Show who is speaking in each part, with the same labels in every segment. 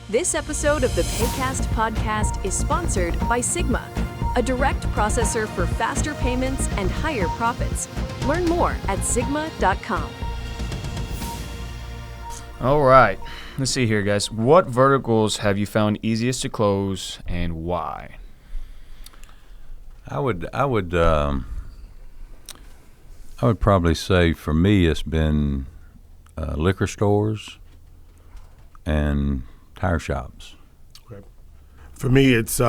Speaker 1: This episode of the Paycast podcast is sponsored by Sigma, a direct processor for faster payments and higher profits. Learn more at sigma.com.
Speaker 2: All right. Let's see here, guys. What verticals have you found easiest to close and why?
Speaker 3: I would probably say for me it's been liquor stores and tire shops.
Speaker 4: Okay. For me, it's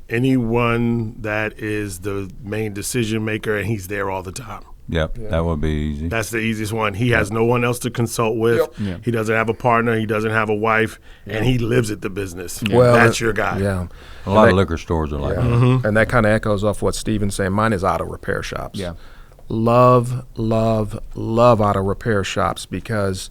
Speaker 4: anyone that is the main decision maker and he's there all the time.
Speaker 3: Yep, that would be easy.
Speaker 4: That's the easiest one. He has no one else to consult with.
Speaker 2: Yep.
Speaker 4: He doesn't have a partner. He doesn't have a wife, and he lives at the business.
Speaker 5: Well,
Speaker 4: that's your guy.
Speaker 5: Yeah.
Speaker 3: A lot of liquor stores are like that.
Speaker 4: Mm-hmm.
Speaker 5: And that kind of echoes off what Steven's saying. Mine is auto repair shops.
Speaker 2: Yeah.
Speaker 5: Love auto repair shops because,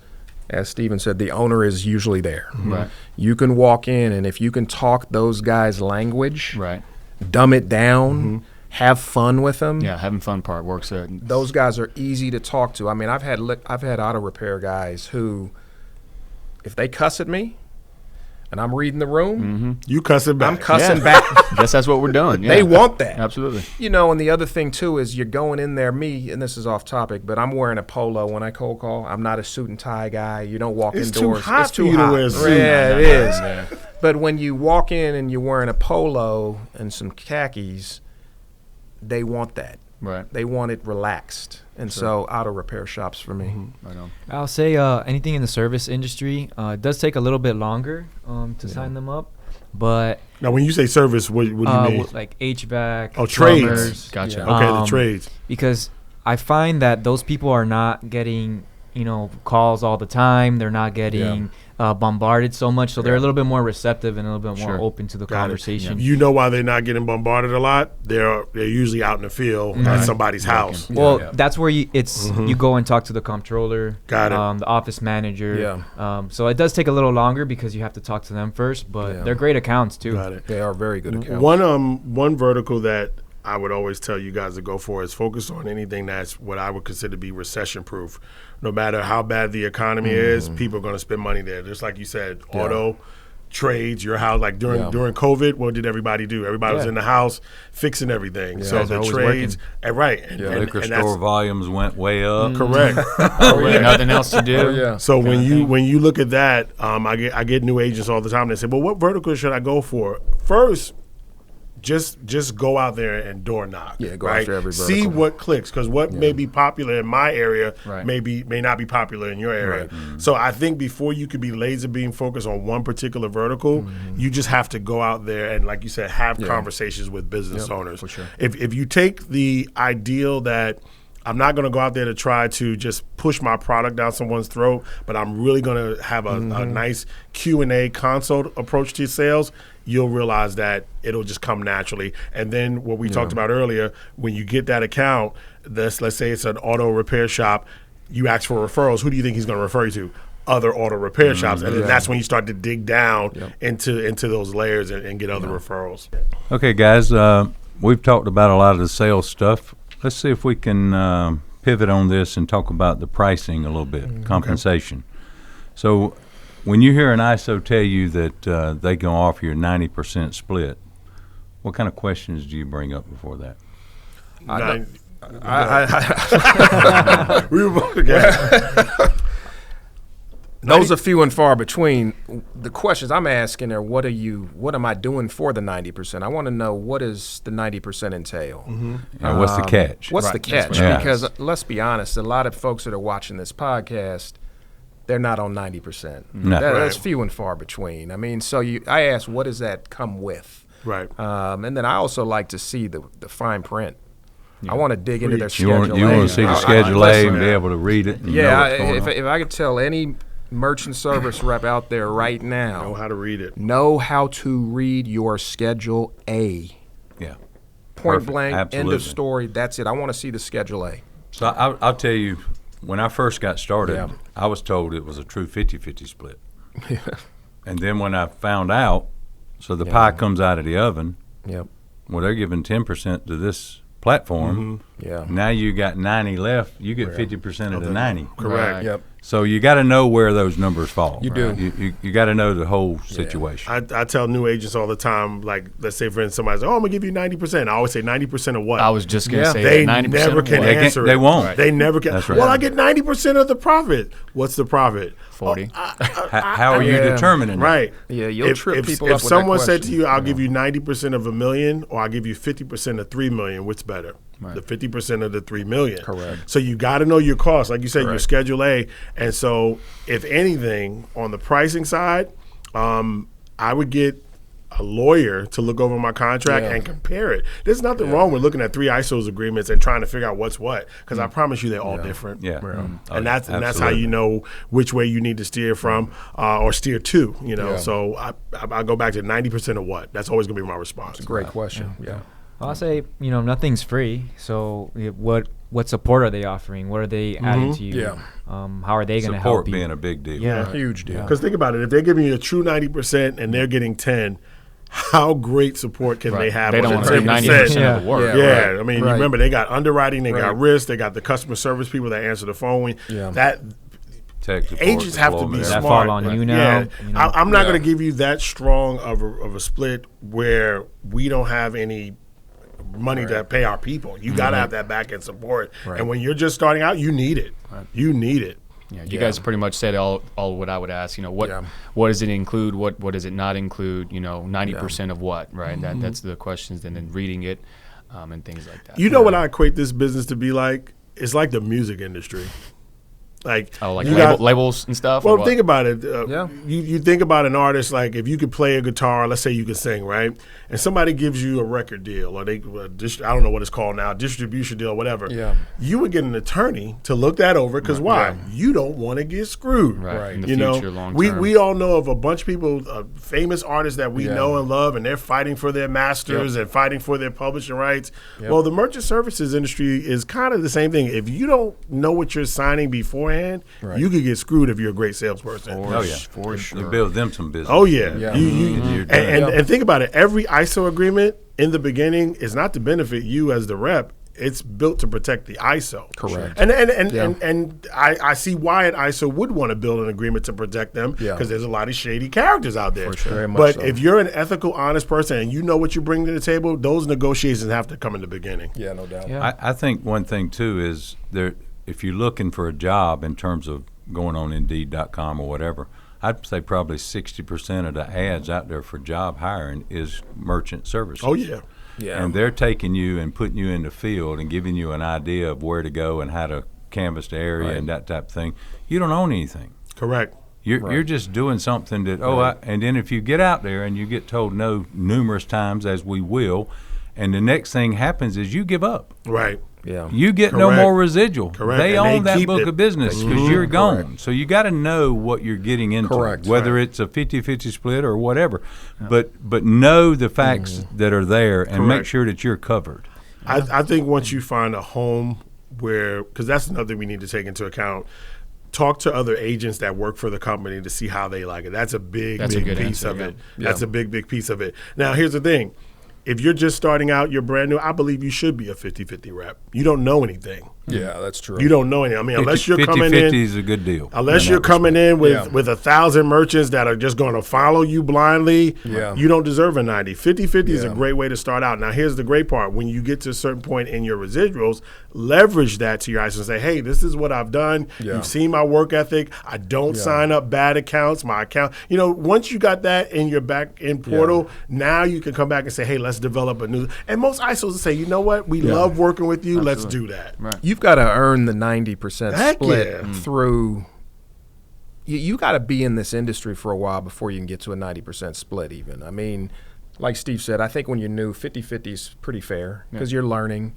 Speaker 5: as Steven said, the owner is usually there.
Speaker 2: Right.
Speaker 5: You can walk in, and if you can talk those guys' language,
Speaker 2: Right.
Speaker 5: dumb it down, have fun with them.
Speaker 2: Yeah, having fun part works.
Speaker 5: Those guys are easy to talk to. I mean, I've had auto repair guys who, if they cuss at me, and I'm reading the room,
Speaker 4: You cussing back.
Speaker 5: I'm cussing back.
Speaker 2: Guess that's what we're doing. Yeah.
Speaker 5: They want that.
Speaker 2: Absolutely.
Speaker 5: You know, and the other thing, too, is you're going in there, and this is off topic, but I'm wearing a polo when I cold call. I'm not a suit and tie guy. You don't walk
Speaker 4: It's
Speaker 5: indoors.
Speaker 4: too hot
Speaker 5: It's too
Speaker 4: for you to
Speaker 5: hot.
Speaker 4: wear a suit.
Speaker 5: Yeah, it is.
Speaker 2: Yeah.
Speaker 5: But when you walk in and you're wearing a polo and some khakis, they want that.
Speaker 2: Right.
Speaker 5: They want it relaxed. And so auto repair shops for me.
Speaker 2: Right on.
Speaker 6: I'll say anything in the service industry, it does take a little bit longer to sign them up, but
Speaker 4: Now, when you say service, what do you mean?
Speaker 6: like HVAC,
Speaker 4: Oh, trades.
Speaker 6: plumbers,
Speaker 2: Gotcha.
Speaker 5: Yeah.
Speaker 4: Okay, the trades.
Speaker 6: because I find that those people are not getting calls all the time. They're not getting bombarded so much, so they're a little bit more receptive and a little bit more open to the
Speaker 4: Got it.
Speaker 6: conversation.
Speaker 4: You know why they're not getting bombarded a lot? They're usually out in the field at somebody's house.
Speaker 6: Well, that's where you go and talk to the comptroller,
Speaker 4: Got it.
Speaker 6: the office manager.
Speaker 5: Yeah.
Speaker 6: So it does take a little longer because you have to talk to them first, but they're great accounts too.
Speaker 4: Got it.
Speaker 5: They are very good accounts.
Speaker 4: One vertical that I would always tell you guys to go for is focus on anything that's what I would consider to be recession proof. No matter how bad the economy is, people are going to spend money there. Just like you said, auto, trades, your house. Like during COVID, what did everybody do? Everybody was in the house fixing everything. So
Speaker 6: Guys are
Speaker 4: the
Speaker 6: always
Speaker 4: trades, and
Speaker 3: Liquor
Speaker 4: and
Speaker 3: store volumes went way up.
Speaker 4: correct.
Speaker 2: Nothing else to do.
Speaker 4: So when you look at that, I get new agents all the time that say, "Well, what vertical should I go for?" First, just go out there and door knock.
Speaker 5: Yeah, go
Speaker 4: right?
Speaker 5: after every
Speaker 4: See
Speaker 5: vertical.
Speaker 4: what clicks, because what may be popular in my area
Speaker 2: Right.
Speaker 4: may not be popular in your area. So I think before you could be laser beam focused on one particular vertical, you just have to go out there and, like you said, have conversations with business owners.
Speaker 5: for sure.
Speaker 4: If you take the ideal that I'm not going to go out there to try to just push my product down someone's throat, but I'm really going to have a nice Q&A consult approach to sales, you'll realize that it'll just come naturally. And then what we talked about earlier, when you get that account, let's say it's an auto repair shop, you ask for referrals. Who do you think he's going to refer you to? Other auto repair shops. And then that's when you start to dig down into those layers and get other referrals.
Speaker 3: Okay, guys, we've talked about a lot of the sales stuff. Let's see if we can pivot on this and talk about the pricing a little bit, compensation. So when you hear an ISO tell you that they can offer you a 90% split, what kind of questions do you bring up before that?
Speaker 4: We were both together.
Speaker 5: Those are few and far between. The questions I'm asking are, what am I doing for the 90%? I want to know, what does the 90% entail?
Speaker 3: And what's the catch?
Speaker 5: What's the catch?
Speaker 3: Yeah.
Speaker 5: Because let's be honest, a lot of folks that are watching this podcast, they're not on 90%.
Speaker 3: No.
Speaker 5: That's few and far between. I mean, so I ask, what does that come with?
Speaker 4: Right.
Speaker 5: And then I also like to see the fine print. I want to dig into their
Speaker 3: You want
Speaker 5: Schedule A.
Speaker 3: to see the Schedule A and be able to read it and know
Speaker 5: Yeah,
Speaker 3: what's going on?
Speaker 5: if I could tell any merchant service rep out there right now,
Speaker 4: Know how to read it.
Speaker 5: know how to read your Schedule A.
Speaker 3: Yeah.
Speaker 5: Point
Speaker 3: Perfect.
Speaker 5: blank, end
Speaker 3: Absolutely.
Speaker 5: of story. That's it. I want to see the Schedule A.
Speaker 3: So I'll tell you, when I first got started,
Speaker 5: Yeah.
Speaker 3: I was told it was a true 50-50 split. And then when I found out, so the pie comes out of the oven,
Speaker 5: Yep.
Speaker 3: well, they're giving 10% to this platform.
Speaker 5: Yeah.
Speaker 3: Now you got 90 left, you get 50% of the 90.
Speaker 4: Correct.
Speaker 2: Right.
Speaker 5: Yep.
Speaker 3: So you got to know where those numbers fall.
Speaker 5: You do.
Speaker 3: You got to know the whole situation.
Speaker 4: I tell new agents all the time, like, let's say, for instance, somebody says, I'm going to give you 90%. I always say 90% of what?
Speaker 2: I was just going to say
Speaker 4: they
Speaker 2: 90%
Speaker 4: never can
Speaker 3: They
Speaker 4: answer it.
Speaker 3: They won't.
Speaker 4: They never can.
Speaker 3: That's right.
Speaker 4: Well, I get 90% of the profit. What's the profit?
Speaker 2: 40.
Speaker 3: How are you
Speaker 5: Yeah.
Speaker 3: determining that?
Speaker 4: Right.
Speaker 5: Yeah, you'll trip people up
Speaker 4: If
Speaker 5: with that
Speaker 4: someone said to
Speaker 5: question.
Speaker 4: you, I'll give you 90% of $1 million, or I'll give you 50% of $3 million, what's better?
Speaker 2: Right.
Speaker 4: The 50% of the $3 million.
Speaker 5: Correct.
Speaker 4: So you got to know your costs. Like you said, your
Speaker 5: Correct.
Speaker 4: Schedule A. And so if anything, on the pricing side, I would get a lawyer to look over my contract and compare it. There's nothing wrong with looking at 3 ISOs agreements and trying to figure out what's what, because I promise you they're all different.
Speaker 3: Yeah.
Speaker 4: And that's how
Speaker 3: Absolutely.
Speaker 4: you know which way you need to steer from or steer to. You know, so I go back to 90% of what. That's always going to be my response.
Speaker 5: Great question. Yeah.
Speaker 6: I'll say, nothing's free. So what support are they offering? What are they adding to you?
Speaker 5: Yeah.
Speaker 6: How are they going to help
Speaker 3: Support
Speaker 6: you?
Speaker 3: being a big deal.
Speaker 6: Yeah.
Speaker 5: Huge deal.
Speaker 4: Because think about it, if they're giving you a true 90% and they're getting 10, how great support can they have?
Speaker 2: They don't
Speaker 4: on
Speaker 2: want to
Speaker 4: the
Speaker 2: do
Speaker 4: 10%?
Speaker 2: 90% of the work.
Speaker 4: Yeah,
Speaker 5: Right.
Speaker 4: I mean,
Speaker 5: Right.
Speaker 4: remember they got underwriting, they got
Speaker 5: Right.
Speaker 4: risk, they got the customer service people that answer the phone.
Speaker 5: Yeah.
Speaker 4: That
Speaker 3: Tech support,
Speaker 4: agents have to be
Speaker 3: deployment.
Speaker 6: That
Speaker 4: smart.
Speaker 6: fall on you now,
Speaker 4: Yeah,
Speaker 6: you know?
Speaker 4: I'm not
Speaker 5: Yeah.
Speaker 4: going to give you that strong of a split where we don't have any money to pay our people. You got to have that back end support,
Speaker 5: Right.
Speaker 4: and when you're just starting out, you need it. You need it.
Speaker 2: Yeah, you guys pretty much said all what I would ask. What does it include? What does it not include? 90% of what, right? That's the questions, and then reading it, and things like that.
Speaker 4: You know what I equate this business to be like? It's like the music industry. Like,
Speaker 2: like
Speaker 4: you got-
Speaker 2: labels and stuff. or
Speaker 4: Well,
Speaker 2: what?
Speaker 4: think about it.
Speaker 5: Yeah.
Speaker 4: You think about an artist, like if you could play a guitar, let's say you could sing, right? And somebody gives you a record deal, or I don't know what it's called now, distribution deal, whatever.
Speaker 5: Yeah.
Speaker 4: You would get an attorney to look that over, because why?
Speaker 5: Yeah.
Speaker 4: You don't want to get screwed.
Speaker 2: Right. In the
Speaker 4: You
Speaker 2: future,
Speaker 4: know,
Speaker 2: long
Speaker 4: we
Speaker 2: term.
Speaker 4: we all know of a bunch of people, famous artists that we know and love, and they're fighting for their masters and fighting for their publishing rights. Well, the merchant services industry is kind of the same thing. If you don't know what you're signing beforehand, you could get screwed if you're a great salesperson.
Speaker 2: For sure.
Speaker 3: You build them some business.
Speaker 4: Oh yeah,
Speaker 5: Yeah.
Speaker 3: You're doing
Speaker 4: and think about it. Every ISO agreement in the beginning is not to benefit you as the rep. It's built to protect the ISO.
Speaker 5: Correct.
Speaker 4: And I see why an ISO would want to build an agreement to protect them, because there's a lot of shady characters out there.
Speaker 5: Very much
Speaker 4: But
Speaker 5: so.
Speaker 4: if you're an ethical, honest person and you know what you bring to the table, those negotiations have to come in the beginning.
Speaker 5: Yeah, no doubt.
Speaker 6: Yeah.
Speaker 3: I think one thing too is if you're looking for a job in terms of going on Indeed.com or whatever, I'd say probably 60% of the ads out there for job hiring is merchant services.
Speaker 4: Oh yeah.
Speaker 5: Yeah.
Speaker 3: And they're taking you and putting you in the field and giving you an idea of where to go and how to canvass the area and that type of thing. You don't own anything.
Speaker 4: Correct.
Speaker 3: You're just doing something that, and then if you get out there and you get told no numerous times, as we will, and the next thing happens is you give up.
Speaker 4: Right.
Speaker 5: Yeah.
Speaker 3: You get no
Speaker 4: Correct.
Speaker 3: more residual.
Speaker 4: Correct.
Speaker 3: They
Speaker 4: And they
Speaker 3: own that
Speaker 4: keep
Speaker 3: book
Speaker 4: it.
Speaker 3: of business because you're gone. So you got to know what you're getting into,
Speaker 5: Correct.
Speaker 3: whether it's a 50-50 split or whatever. But know the facts that are there and make
Speaker 4: Correct.
Speaker 3: sure that you're covered.
Speaker 4: I think once you find a home where, because that's another thing we need to take into account, talk to other agents that work for the company to see how they like it. That's a big
Speaker 2: That's a good
Speaker 4: piece
Speaker 2: answer,
Speaker 4: of it.
Speaker 5: yeah.
Speaker 4: That's a big piece of it. Now, here's the thing. If you're just starting out, you're brand new, I believe you should be a 50-50 rep. You don't know anything.
Speaker 5: Yeah, that's true.
Speaker 4: You don't know anything. I mean, unless you're
Speaker 3: 50-50
Speaker 4: coming in.
Speaker 3: is a good deal.
Speaker 4: Unless
Speaker 3: in
Speaker 4: you're
Speaker 3: that
Speaker 4: coming in with,
Speaker 5: Yeah.
Speaker 4: with 1,000 merchants that are just going to follow you blindly,
Speaker 5: Yeah.
Speaker 4: you don't deserve a 90. 50-50 is a
Speaker 5: Yeah.
Speaker 4: great way to start out. Now, here's the great part. When you get to a certain point in your residuals, leverage that to your eyes and say, hey, this is what I've done.
Speaker 5: Yeah.
Speaker 4: You've seen my work ethic. I don't sign up bad accounts. My account, once you got that in your back end portal, now you can come back and say, hey, let's develop a new. And most ISOs will say, you know what? We love working with you. Let's do that.
Speaker 2: Right.
Speaker 5: You've got to earn the 90%
Speaker 4: Heck
Speaker 5: split
Speaker 4: yeah.
Speaker 5: through. You got to be in this industry for a while before you can get to a 90% split even. I mean, like Steve said, I think when you're new, 50-50 is pretty fair because you're learning.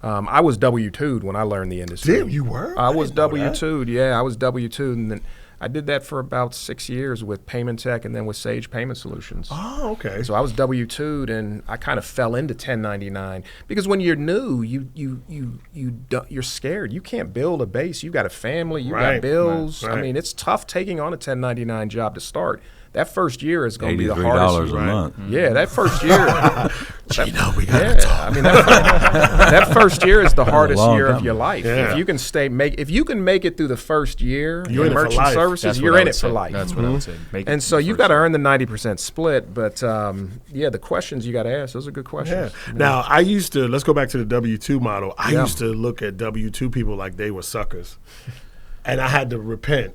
Speaker 5: I was W-2'd when I learned the industry.
Speaker 4: Damn, you were?
Speaker 5: I
Speaker 4: I
Speaker 5: was
Speaker 4: didn't know that.
Speaker 5: W-2'd, yeah. I was W-2'd. And then I did that for about 6 years with Payment Tech and then with Sage Payment Solutions.
Speaker 4: Oh, okay.
Speaker 5: So I was W-2'd, and I kind of fell into 1099 because when you're new, you're scared. You can't build a base. You got a family. You got bills.
Speaker 4: Right.
Speaker 5: I mean, it's tough taking on a 1099 job to start. That first year is going to be the
Speaker 3: $83
Speaker 5: hardest.
Speaker 3: a month.
Speaker 5: Yeah, that first year.
Speaker 4: We got talk.
Speaker 5: I mean, that first year is the hardest year of your life.
Speaker 4: Yeah.
Speaker 5: If you can if you can make it through the first year
Speaker 4: You're in it for
Speaker 5: merchant
Speaker 4: life.
Speaker 5: services, you're in it for life.
Speaker 2: That's what I would say. Make it
Speaker 5: And so
Speaker 2: the
Speaker 5: you've
Speaker 2: first
Speaker 5: got to
Speaker 2: year.
Speaker 5: earn the 90% split. But the questions you got to ask, those are good questions.
Speaker 4: Yeah. Now, I used to, let's go back to the W-2 model. I used to look at W-2 people like they were suckers. And I had to repent.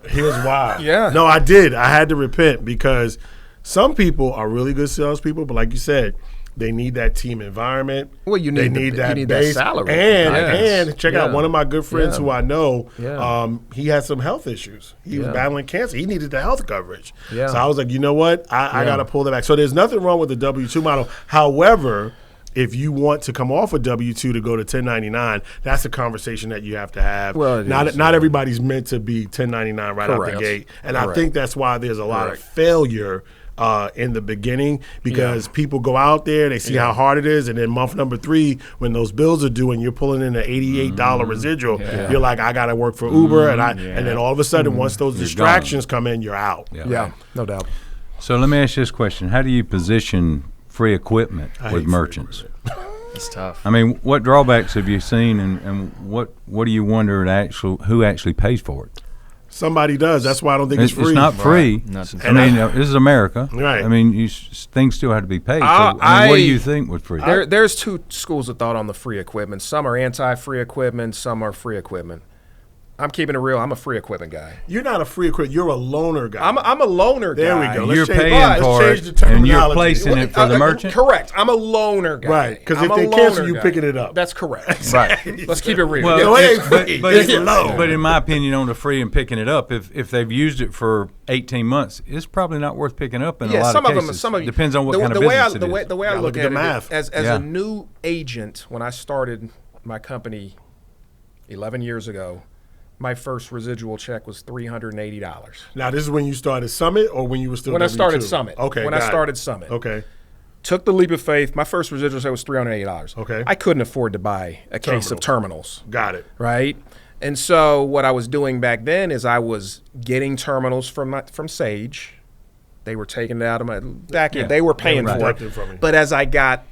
Speaker 4: Here's why.
Speaker 5: Yeah.
Speaker 4: No, I did. I had to repent because some people are really good salespeople, but like you said, they need that team environment.
Speaker 5: Well, you need
Speaker 4: that
Speaker 5: that
Speaker 4: base.
Speaker 5: salary.
Speaker 4: And check out one of my good friends
Speaker 5: Yeah.
Speaker 4: who I know.
Speaker 5: Yeah.
Speaker 4: He had some health issues. He was battling cancer. He needed the health coverage.
Speaker 5: Yeah.
Speaker 4: So I was like, you know what? I got to pull that back. So there's nothing wrong with the W-2 model. However, if you want to come off a W-2 to go to 1099, that's a conversation that you have to have.
Speaker 5: Well,
Speaker 4: not everybody's meant to be 1099 right out the
Speaker 5: Correct.
Speaker 4: gate. And I
Speaker 5: Correct.
Speaker 4: think that's why there's a lot of
Speaker 5: Correct.
Speaker 4: failure in the beginning because people go out there, they see how hard it is, and then month number 3, when those bills are due and you're pulling in an $88 residual, you're like, I got to work for Uber, and then all of a sudden, once those distractions come in, you're out.
Speaker 5: Yeah, no doubt.
Speaker 3: So let me ask you this question. How do you position free equipment with merchants?
Speaker 2: It's tough.
Speaker 3: I mean, what drawbacks have you seen, and what do you wonder who actually pays for it?
Speaker 4: Somebody does. That's why I don't think it's free.
Speaker 3: It's not free.
Speaker 2: Nothing.
Speaker 3: I mean, this is America.
Speaker 4: Right.
Speaker 3: I mean, things still have to be paid. So, I mean, what do you think with free?
Speaker 5: There's two schools of thought on the free equipment. Some are anti-free equipment. Some are free equipment. I'm keeping it real. I'm a free equipment guy.
Speaker 4: You're not a free equipment. You're a loaner guy.
Speaker 5: I'm a loaner guy.
Speaker 4: There we go.
Speaker 3: You're
Speaker 4: Let's change-
Speaker 3: paying for
Speaker 4: let's
Speaker 3: it,
Speaker 4: change the
Speaker 3: and you're
Speaker 4: terminology.
Speaker 3: placing it for the merchant?
Speaker 5: Correct. I'm a loaner guy.
Speaker 4: Right, 'cause if
Speaker 5: I'm
Speaker 4: they
Speaker 5: a
Speaker 4: cancel,
Speaker 5: loaner
Speaker 4: you
Speaker 5: guy.
Speaker 4: picking it up.
Speaker 5: That's correct.
Speaker 3: Right.
Speaker 5: Let's keep it real.
Speaker 3: Well,
Speaker 4: No, it ain't
Speaker 3: but,
Speaker 4: free.
Speaker 3: but,
Speaker 4: It's low.
Speaker 3: but in my opinion, on the free and picking it up, if they've used it for 18 months, it's probably not worth picking up in a lot
Speaker 5: some
Speaker 3: of
Speaker 5: of
Speaker 3: cases.
Speaker 5: them. Some of
Speaker 3: Depends on what kind of
Speaker 5: the way
Speaker 3: business
Speaker 5: the way,
Speaker 3: it is.
Speaker 5: the way I
Speaker 4: Gotta
Speaker 5: look
Speaker 4: look at
Speaker 5: at
Speaker 4: the
Speaker 5: it
Speaker 4: math.
Speaker 5: as
Speaker 3: Yeah.
Speaker 5: a new agent, when I started my company 11 years ago, my first residual check was $380.
Speaker 4: Now, this is when you started Summit or when you were still
Speaker 5: When I
Speaker 4: W2?
Speaker 5: started Summit.
Speaker 4: Okay,
Speaker 5: When I
Speaker 4: got it.
Speaker 5: started Summit.
Speaker 4: Okay.
Speaker 5: Took the leap of faith. My first residual check was $380.
Speaker 4: Okay.
Speaker 5: I couldn't afford to buy a case of terminals.
Speaker 4: Got it.
Speaker 5: Right? And so what I was doing back then is I was getting terminals from Sage. They were taking it out of my back end. They were paying for
Speaker 4: deducting
Speaker 5: it.
Speaker 4: from me.
Speaker 5: But as I got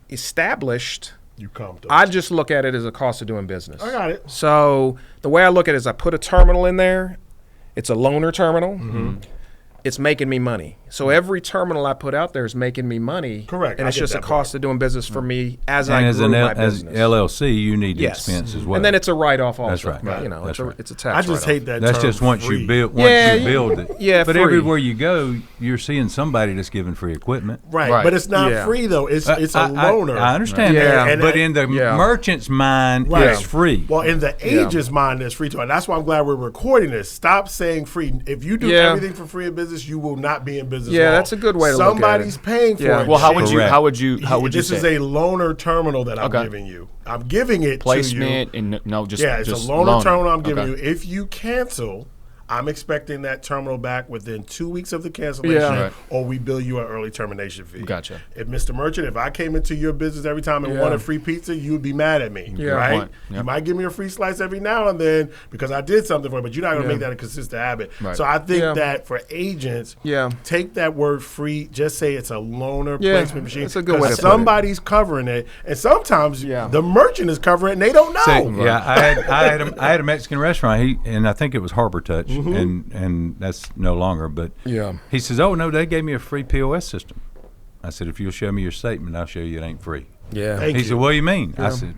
Speaker 5: established,
Speaker 4: You comped up.
Speaker 5: I just look at it as a cost of doing business.
Speaker 4: I got it.
Speaker 5: So the way I look at it is I put a terminal in there. It's a loaner terminal. It's making me money. So every terminal I put out there is making me money.
Speaker 4: Correct.
Speaker 5: And
Speaker 4: I
Speaker 5: it's
Speaker 4: get
Speaker 5: just a
Speaker 4: that
Speaker 5: cost
Speaker 4: part.
Speaker 5: of doing business for me as
Speaker 3: And
Speaker 5: I
Speaker 3: as
Speaker 5: grew
Speaker 3: an
Speaker 5: my
Speaker 3: as
Speaker 5: business.
Speaker 3: LLC, you need
Speaker 5: Yes.
Speaker 3: expense as well.
Speaker 5: And then it's a write-off also.
Speaker 3: That's right. Right.
Speaker 5: You know,
Speaker 3: That's right.
Speaker 5: it's a tax
Speaker 4: I just
Speaker 5: write-off.
Speaker 4: hate that
Speaker 3: That's
Speaker 4: term
Speaker 3: just once
Speaker 4: free.
Speaker 3: you build it.
Speaker 5: Yeah,
Speaker 3: But
Speaker 5: free.
Speaker 3: everywhere you go, you're seeing somebody that's giving free equipment.
Speaker 4: Right.
Speaker 2: Right.
Speaker 4: But it's not
Speaker 5: Yeah.
Speaker 4: free, though. It's a loaner.
Speaker 3: I understand
Speaker 5: Yeah.
Speaker 3: that,
Speaker 4: And
Speaker 3: but
Speaker 4: that-
Speaker 3: in the
Speaker 5: yeah.
Speaker 3: merchant's mind,
Speaker 4: Right.
Speaker 3: it's free.
Speaker 4: Well, in the agent's mind, it's free to. And that's why I'm glad we're recording this. Stop saying free. If you do
Speaker 5: Yeah.
Speaker 4: everything for free in business, you will not be in business.
Speaker 5: Yeah,
Speaker 4: long.
Speaker 5: that's a good way to look at it.
Speaker 4: Somebody's paying for
Speaker 5: Yeah.
Speaker 4: it.
Speaker 2: Well, how would you?
Speaker 3: Correct.
Speaker 2: How would you? How would you
Speaker 4: This
Speaker 2: say?
Speaker 4: is a loaner terminal that I'm
Speaker 2: Okay.
Speaker 4: giving you. I'm giving it
Speaker 2: placement
Speaker 4: to you.
Speaker 2: and no, just
Speaker 4: Yeah, it's
Speaker 2: just
Speaker 4: a loaner terminal I'm giving
Speaker 2: Okay.
Speaker 4: you. If you cancel, I'm expecting that terminal back within 2 weeks of the cancellation,
Speaker 5: Yeah.
Speaker 2: Right.
Speaker 4: or we bill you an early termination fee.
Speaker 2: Gotcha.
Speaker 4: If Mr. Merchant, if I came into your business every time and
Speaker 5: Yeah.
Speaker 4: wanted free pizza, you would be mad at me,
Speaker 5: Yeah.
Speaker 4: right?
Speaker 2: Good point.
Speaker 4: You
Speaker 2: Yep.
Speaker 4: might give me a free slice every now and then because I did something for you, but you're not going to
Speaker 5: Yeah.
Speaker 4: make that a consistent habit.
Speaker 2: Right.
Speaker 4: So I think
Speaker 5: Yeah.
Speaker 4: that for agents,
Speaker 5: Yeah.
Speaker 4: take that word free, just say it's a loaner
Speaker 5: Yeah,
Speaker 4: placement machine.
Speaker 5: that's a good way to
Speaker 4: 'cause
Speaker 5: put it.
Speaker 4: somebody's covering it, and sometimes
Speaker 5: Yeah.
Speaker 4: the merchant is covering it and they don't know.
Speaker 3: So, yeah, I had a Mexican restaurant. And I think it was Harbor Touch, and that's no longer. But
Speaker 5: Yeah.
Speaker 3: he says, "Oh no, they gave me a free POS system." I said, "If you'll show me your statement, I'll show you it ain't free."
Speaker 5: Yeah.
Speaker 4: Thank
Speaker 3: He
Speaker 4: you.
Speaker 3: said, "What do you mean?" I
Speaker 5: Yeah.
Speaker 3: said,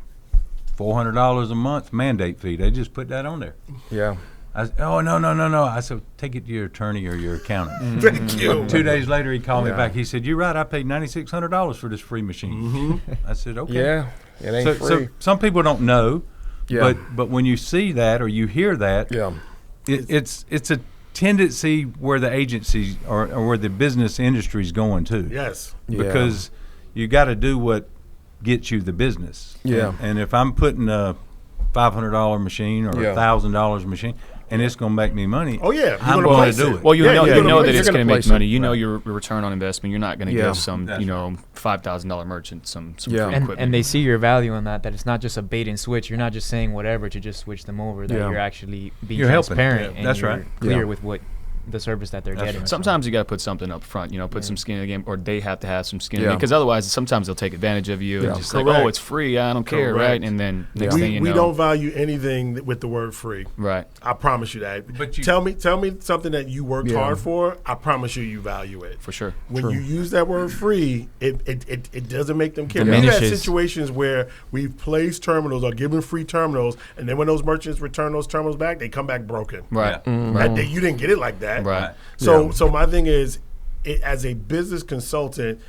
Speaker 3: $400 a month mandate fee. They just put that on there.
Speaker 5: Yeah.
Speaker 3: I said, "Oh no." I said, "Take it to your attorney or your accountant."
Speaker 4: Thank you.
Speaker 3: 2 days later, he called me
Speaker 5: Yeah.
Speaker 3: back. He said, "You're right. I paid $9,600 for this free machine." I said, "Okay."
Speaker 5: Yeah. It ain't
Speaker 3: So,
Speaker 5: free.
Speaker 3: so some people don't know,
Speaker 5: Yeah.
Speaker 3: but when you see that or you hear that,
Speaker 5: Yeah.
Speaker 3: it's a tendency where the agencies or where the business industry is going to.
Speaker 4: Yes.
Speaker 5: Yeah.
Speaker 3: Because you got to do what gets you the business.
Speaker 5: Yeah.
Speaker 3: And if I'm putting a $500 machine or
Speaker 5: Yeah.
Speaker 3: $1,000 machine, and it's going to make me money.
Speaker 4: Oh yeah,
Speaker 3: I'm going to do it.
Speaker 2: Well, you know that it's going to make
Speaker 5: place
Speaker 2: money.
Speaker 5: it.
Speaker 2: You know your return on investment. You're not going to
Speaker 5: Yeah.
Speaker 2: give some
Speaker 3: That's
Speaker 2: $5,000 merchant some free
Speaker 5: Yeah.
Speaker 2: equipment.
Speaker 6: And they see your value in that it's not just a bait and switch. You're not just saying whatever to just switch them over. That
Speaker 5: Yeah.
Speaker 6: you're actually being
Speaker 3: You're helping.
Speaker 6: transparent.
Speaker 3: Yeah.
Speaker 6: And
Speaker 3: That's
Speaker 6: you're
Speaker 3: right.
Speaker 6: clear
Speaker 5: Yeah.
Speaker 6: with what the service that they're
Speaker 3: That's
Speaker 6: getting.
Speaker 3: right.
Speaker 2: Sometimes you got to put something up front, put some skin in the game, or they have to have some skin in
Speaker 5: Yeah.
Speaker 2: it, because otherwise sometimes they'll take advantage of you
Speaker 5: Yeah.
Speaker 2: and just like,
Speaker 4: Correct.
Speaker 2: oh, it's free, I don't care,
Speaker 4: Correct.
Speaker 2: right? And then next
Speaker 5: Yeah.
Speaker 2: thing you know,
Speaker 4: We don't value anything with the word free.
Speaker 2: right?
Speaker 4: I promise you that.
Speaker 3: But you-
Speaker 4: tell me something that you worked
Speaker 5: Yeah.
Speaker 4: hard for. I promise you value it.
Speaker 2: For sure.
Speaker 4: When you use that word free, it doesn't make them care.
Speaker 6: Yeah.
Speaker 4: We've had
Speaker 6: Diminishes.
Speaker 4: situations where we've placed terminals or given free terminals, and then when those merchants return those terminals back, they come back broken.
Speaker 2: Right.
Speaker 3: Yeah.
Speaker 2: Right.
Speaker 4: You didn't get it like that.
Speaker 2: Right.
Speaker 4: So my thing is, as a business consultant,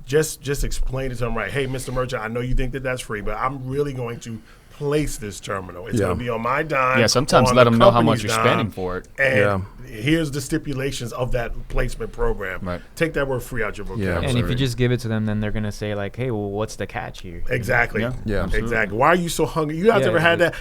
Speaker 4: just explain it to them, right? Hey, Mr. Merchant, I know you think that that's free, but I'm really going to place this terminal. It's
Speaker 5: Yeah.
Speaker 4: going to be on my dime.
Speaker 2: Yeah, sometimes
Speaker 4: or on
Speaker 2: let
Speaker 4: the
Speaker 2: them know how much
Speaker 4: company's
Speaker 2: you're
Speaker 4: dime,
Speaker 2: spending for it.
Speaker 4: And here's the stipulations of that placement program.
Speaker 2: Right.
Speaker 4: Take that word free out your vocabulary.
Speaker 6: And if you just give it to them, then they're gonna say like, "Hey, well, what's the catch here?"
Speaker 4: Exactly.
Speaker 2: Yeah.
Speaker 5: Yeah.
Speaker 4: Exactly. Why are you so hungry? You guys
Speaker 6: Yeah,
Speaker 4: ever had
Speaker 6: yeah.
Speaker 4: that?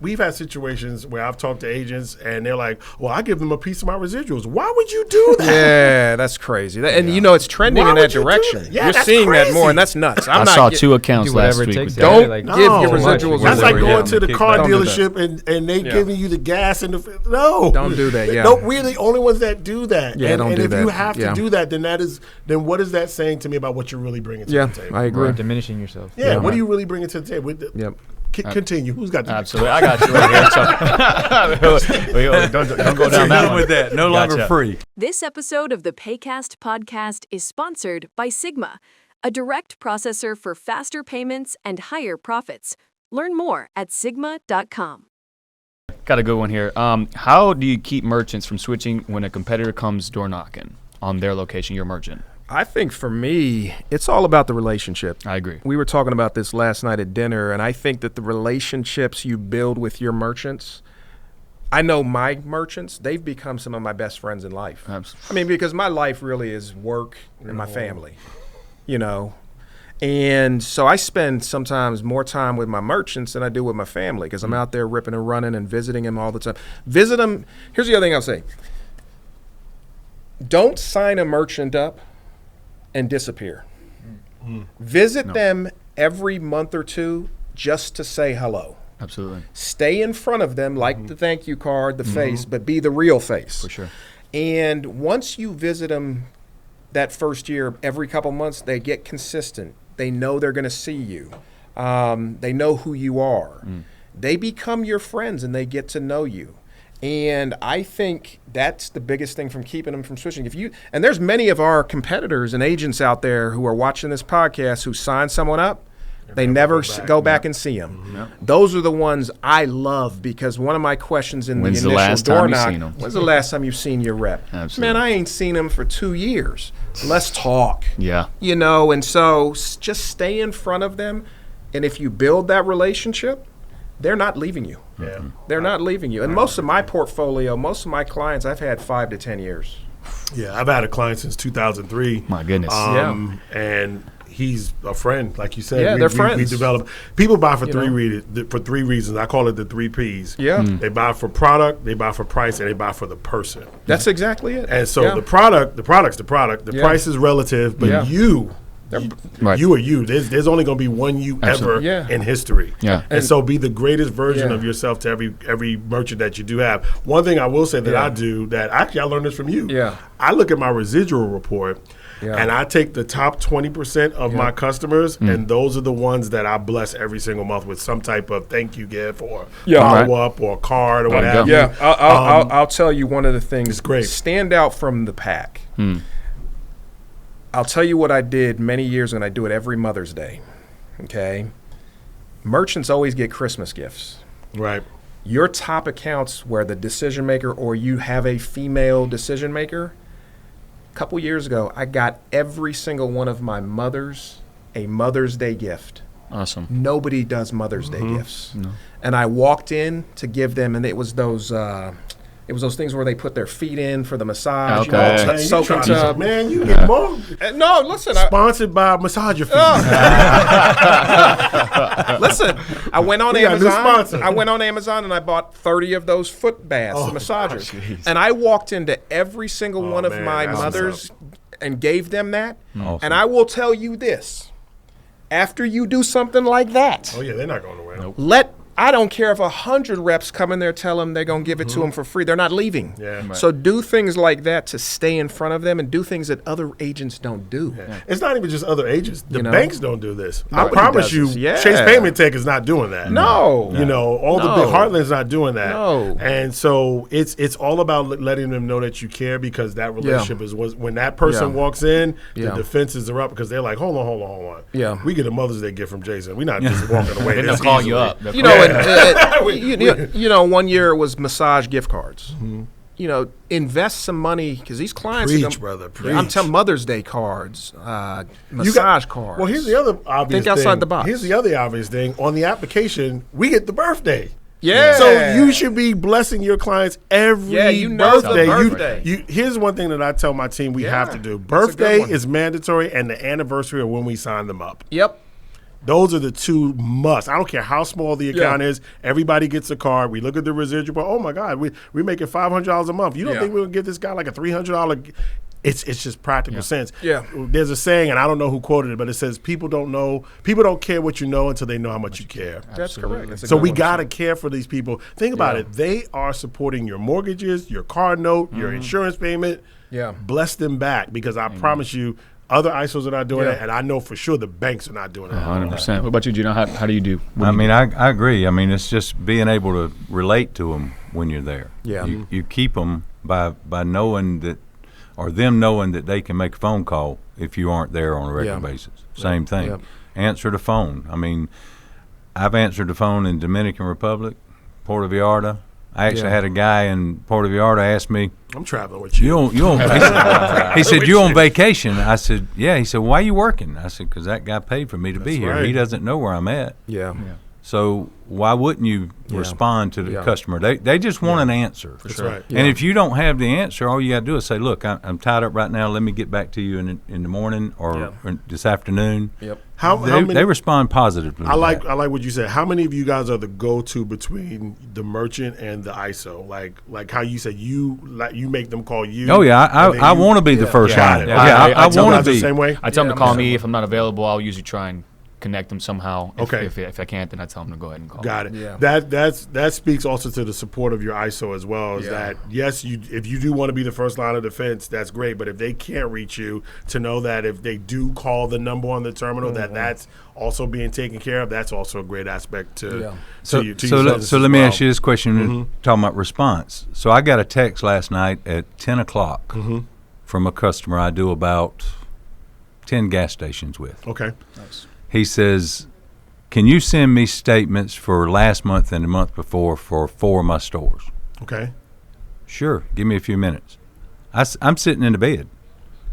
Speaker 4: We've had situations where I've talked to agents and they're like, "Well, I give them a piece of my residuals." Why would you do that?
Speaker 5: Yeah, that's crazy. And it's trending
Speaker 4: Why
Speaker 5: in
Speaker 4: would
Speaker 5: that
Speaker 4: you do
Speaker 5: direction.
Speaker 4: that? Yeah,
Speaker 5: You're
Speaker 4: that's
Speaker 5: seeing that
Speaker 4: crazy.
Speaker 5: more, and that's nuts. I'm
Speaker 2: I
Speaker 5: not
Speaker 2: saw
Speaker 5: get-
Speaker 2: 2 accounts
Speaker 6: do whatever
Speaker 2: last
Speaker 6: it
Speaker 2: week.
Speaker 6: takes
Speaker 2: With
Speaker 6: to
Speaker 2: that.
Speaker 5: Don't
Speaker 6: like,
Speaker 5: give your
Speaker 4: No.
Speaker 5: residuals
Speaker 4: That's
Speaker 5: away.
Speaker 4: like going to the car
Speaker 5: Don't do that.
Speaker 4: dealership and they
Speaker 5: Yeah.
Speaker 4: giving you the gas and the no.
Speaker 5: Don't do that, yeah.
Speaker 4: No, we're the only ones that do that.
Speaker 5: Yeah,
Speaker 4: and,
Speaker 5: don't
Speaker 4: and
Speaker 5: do
Speaker 4: if
Speaker 5: that.
Speaker 4: you have
Speaker 5: Yeah.
Speaker 4: to do that, then what is that saying to me about what you're really bringing to
Speaker 5: Yeah,
Speaker 4: the table?
Speaker 5: I agree.
Speaker 6: Or diminishing yourself.
Speaker 4: Yeah, what are you really bringing to the table?
Speaker 5: Yep.
Speaker 4: Continue. Who's got the
Speaker 2: Absolutely, I got you right here. So, don't go down that one.
Speaker 3: with that. No longer
Speaker 2: Gotcha.
Speaker 3: free.
Speaker 1: This episode of the Paycast podcast is sponsored by Sigma, a direct processor for faster payments and higher profits. Learn more at sigma.com.
Speaker 2: Got a good one here. How do you keep merchants from switching when a competitor comes door knocking on their location, your merchant?
Speaker 5: I think for me, it's all about the relationship.
Speaker 2: I agree.
Speaker 5: We were talking about this last night at dinner, and I think that the relationships you build with your merchants, I know my merchants, they've become some of my best friends in life. I mean, because my life really is work and my family, And so I spend sometimes more time with my merchants than I do with my family because I'm out there ripping and running and visiting them all the time. Visit them. Here's the other thing I'll say. Don't sign a merchant up and disappear. Visit them every month or two just to say hello.
Speaker 2: Absolutely.
Speaker 5: Stay in front of them like the thank you card, the face, but be the real face.
Speaker 2: For sure.
Speaker 5: And once you visit them that first year, every couple months, they get consistent. They know they're going to see you. They know who you are. They become your friends and they get to know you. And I think that's the biggest thing from keeping them from switching. And there's many of our competitors and agents out there who are watching this podcast who sign someone up, they never go back and see them.
Speaker 2: Yep.
Speaker 5: Those are the ones I love because one of my questions in
Speaker 2: When's
Speaker 5: the
Speaker 2: the
Speaker 5: initial
Speaker 2: last
Speaker 5: door
Speaker 2: time you
Speaker 5: knock,
Speaker 2: seen 'em?
Speaker 5: when's the last time you've seen your rep?
Speaker 2: Absolutely.
Speaker 5: Man, I ain't seen him for 2 years. Let's talk.
Speaker 2: Yeah.
Speaker 5: And so just stay in front of them. And if you build that relationship, they're not leaving you.
Speaker 4: Yeah.
Speaker 5: They're not leaving you. And most of my portfolio, most of my clients, I've had 5 to 10 years.
Speaker 4: Yeah, I've had a client since 2003.
Speaker 2: My goodness.
Speaker 4: And he's a friend, like you said.
Speaker 5: Yeah, they're friends.
Speaker 4: We develop. People buy for
Speaker 5: You
Speaker 4: three reasons. I call it the 3 Ps.
Speaker 5: Yeah.
Speaker 4: They buy for product, they buy for price, and they buy for the person.
Speaker 5: That's exactly it.
Speaker 4: And so
Speaker 5: Yeah.
Speaker 4: the product's the product. The
Speaker 5: Yeah.
Speaker 4: price is relative, but
Speaker 5: Yeah.
Speaker 4: you
Speaker 2: Right.
Speaker 4: are you. There's only going to be one you
Speaker 2: Absolutely.
Speaker 4: ever
Speaker 5: Yeah.
Speaker 4: in history.
Speaker 2: Yeah.
Speaker 4: And so be the greatest version
Speaker 5: Yeah.
Speaker 4: of yourself to every merchant that you do have. One thing I will say that
Speaker 5: Yeah.
Speaker 4: I do that actually I learned this from you.
Speaker 5: Yeah.
Speaker 4: I look at my residual report
Speaker 5: Yeah.
Speaker 4: and I take the top 20% of my customers and those are the ones that I bless every single month with some type of thank you gift or follow up or card or what
Speaker 2: There you
Speaker 4: have
Speaker 2: go.
Speaker 4: you.
Speaker 5: Yeah, I'll tell you one of the things.
Speaker 4: It's great.
Speaker 5: Stand out from the pack. I'll tell you what I did many years and I do it every Mother's Day. Okay? Merchants always get Christmas gifts.
Speaker 4: Right.
Speaker 5: Your top accounts where the decision maker or you have a female decision maker, a couple years ago, I got every single one of my mothers a Mother's Day gift.
Speaker 2: Awesome.
Speaker 5: Nobody does Mother's Day gifts. No. And I walked in to give them, and it was those It was those things where they put their feet in for the massage.
Speaker 2: Okay.
Speaker 5: You know,
Speaker 4: Man, you
Speaker 5: soaking
Speaker 4: trying
Speaker 5: tub.
Speaker 4: man, you get more.
Speaker 5: No, listen.
Speaker 4: Sponsored by Massage Your Feet.
Speaker 5: Listen, I went on
Speaker 4: We got a new sponsor.
Speaker 5: Amazon. I went on Amazon and I bought 30 of those foot baths, the massagers. And I walked into every single one of
Speaker 4: man,
Speaker 5: my
Speaker 4: that's
Speaker 5: mothers and gave them that.
Speaker 3: Awesome.
Speaker 5: And I will tell you this: after you do something like that,
Speaker 4: Oh yeah, they're not going away.
Speaker 5: I don't care if 100 reps come in there, tell them they're going to give it to them for free. They're not leaving.
Speaker 4: Yeah. Right.
Speaker 5: So do things like that to stay in front of them and do things that other agents don't do.
Speaker 4: It's not even just other agents. The
Speaker 5: You know?
Speaker 4: banks don't do this. I
Speaker 5: Nobody
Speaker 4: promise
Speaker 5: does
Speaker 4: you,
Speaker 5: this. Yeah.
Speaker 4: Chase Payment Tech is not doing that.
Speaker 5: No.
Speaker 4: You know, all the
Speaker 5: No.
Speaker 4: big Heartland's not doing that.
Speaker 5: No.
Speaker 4: And so it's all about letting them know that you care, because that relationship is when that person
Speaker 5: Yeah.
Speaker 4: walks in, the
Speaker 5: Yeah.
Speaker 4: defenses are up because they're like, hold on.
Speaker 5: Yeah.
Speaker 4: We get a Mother's Day gift from Jason. We're not just walking away.
Speaker 2: Then they'll
Speaker 4: this
Speaker 2: call
Speaker 4: easily.
Speaker 2: you up. They'll
Speaker 5: You
Speaker 2: call
Speaker 5: know, you know, one year it was massage gift cards. You know, invest some money because these clients.
Speaker 4: Preach, brother,
Speaker 5: I'm
Speaker 4: preach.
Speaker 5: telling Mother's Day cards, massage cards.
Speaker 4: Well, here's the other obvious
Speaker 5: Think outside
Speaker 4: thing.
Speaker 5: the box.
Speaker 4: Here's the other obvious thing. On the application, we get the birthday.
Speaker 5: Yeah.
Speaker 4: So you should be blessing your clients every
Speaker 5: you know the
Speaker 4: birthday.
Speaker 5: birthday.
Speaker 4: Here's one thing that I tell my team we have to do.
Speaker 5: that's a good
Speaker 4: Birthday
Speaker 5: one.
Speaker 4: is mandatory, and the anniversary of when we sign them up.
Speaker 5: Yep.
Speaker 4: Those are the two must. I don't care how small the account
Speaker 5: Yeah.
Speaker 4: is. Everybody gets a card. We look at the residual. Oh my God, we're making $500 a month. You don't
Speaker 5: Yeah.
Speaker 4: think we're gonna give this guy like a $300? It's just practical sense.
Speaker 5: Yeah.
Speaker 4: There's a saying, and I don't know who quoted it, but it says people don't care what you know until they know how much you care.
Speaker 5: That's correct. That's a
Speaker 4: So
Speaker 5: good
Speaker 4: we
Speaker 5: one.
Speaker 4: gotta care for these people. Think about it. They are supporting your mortgages, your car note, your insurance payment.
Speaker 5: Yeah.
Speaker 4: Bless them back, because I promise you, other ISOs are not doing
Speaker 5: Yeah.
Speaker 4: it, and I know for sure the banks are not doing it.
Speaker 2: 100%. What about you, Gino? How do you do? What
Speaker 3: I
Speaker 2: do you
Speaker 3: mean,
Speaker 2: do?
Speaker 3: I agree. I mean, it's just being able to relate to them when you're there.
Speaker 5: Yeah.
Speaker 3: You keep them by knowing that, or them knowing that they can make a phone call if you aren't there on a regular
Speaker 5: Yeah.
Speaker 3: basis. Same thing.
Speaker 5: Yeah.
Speaker 3: Answer the phone. I mean, I've answered the phone in Dominican Republic, Puerto Vallarta. I actually
Speaker 5: Yeah.
Speaker 3: had a guy in Puerto Vallarta ask me,
Speaker 4: I'm traveling with you.
Speaker 3: you on he said, you on vacation? I said, yeah. He said, why are you working? I said, because that guy paid for me to be
Speaker 4: That's
Speaker 3: here.
Speaker 4: right.
Speaker 3: He doesn't know where I'm at.
Speaker 5: Yeah.
Speaker 3: So why wouldn't you respond to the
Speaker 5: Yeah.
Speaker 3: customer? They just want an answer.
Speaker 4: That's right.
Speaker 3: And if you don't have the answer, all you got to do is say, look, I'm tied up right now. Let me get back to you in the morning or this afternoon.
Speaker 5: Yep.
Speaker 4: How many?
Speaker 3: They respond positively.
Speaker 4: I
Speaker 3: to
Speaker 4: like
Speaker 3: that.
Speaker 4: what you said. How many of you guys are the go-to between the merchant and the ISO? Like how you said you make them call you.
Speaker 3: Oh, yeah.
Speaker 4: and then
Speaker 3: I
Speaker 4: you-
Speaker 3: want to be the first
Speaker 4: Got
Speaker 3: line.
Speaker 4: it.
Speaker 3: Okay,
Speaker 2: I
Speaker 3: I
Speaker 2: tell
Speaker 3: want
Speaker 4: guys
Speaker 3: to
Speaker 4: the
Speaker 3: be.
Speaker 4: same way.
Speaker 2: I tell them to
Speaker 5: Yeah,
Speaker 2: call
Speaker 5: I'm
Speaker 2: me.
Speaker 5: sure.
Speaker 2: If I'm not available, I'll usually try and connect them somehow.
Speaker 4: Okay.
Speaker 2: If I can't, then I tell them to go ahead and call.
Speaker 4: Got it.
Speaker 5: Yeah.
Speaker 4: That speaks also to the support of your ISO as well. Is that yes, if you do want to be the first line of defense, that's great. But if they can't reach you, to know that if they do call the number on the terminal, that's also being taken care of. That's also a great aspect to
Speaker 3: So,
Speaker 4: you. To
Speaker 3: so,
Speaker 4: your
Speaker 3: let,
Speaker 4: service
Speaker 3: so
Speaker 4: as
Speaker 3: let me
Speaker 4: well.
Speaker 3: ask you this question, talking about response. So I got a text last night at 10 o'clock from a customer I do about 10 gas stations with.
Speaker 4: Okay.
Speaker 3: He says, can you send me statements for last month and the month before for 4 of my stores?
Speaker 4: Okay.
Speaker 3: Sure, give me a few minutes. I'm sitting in the bed.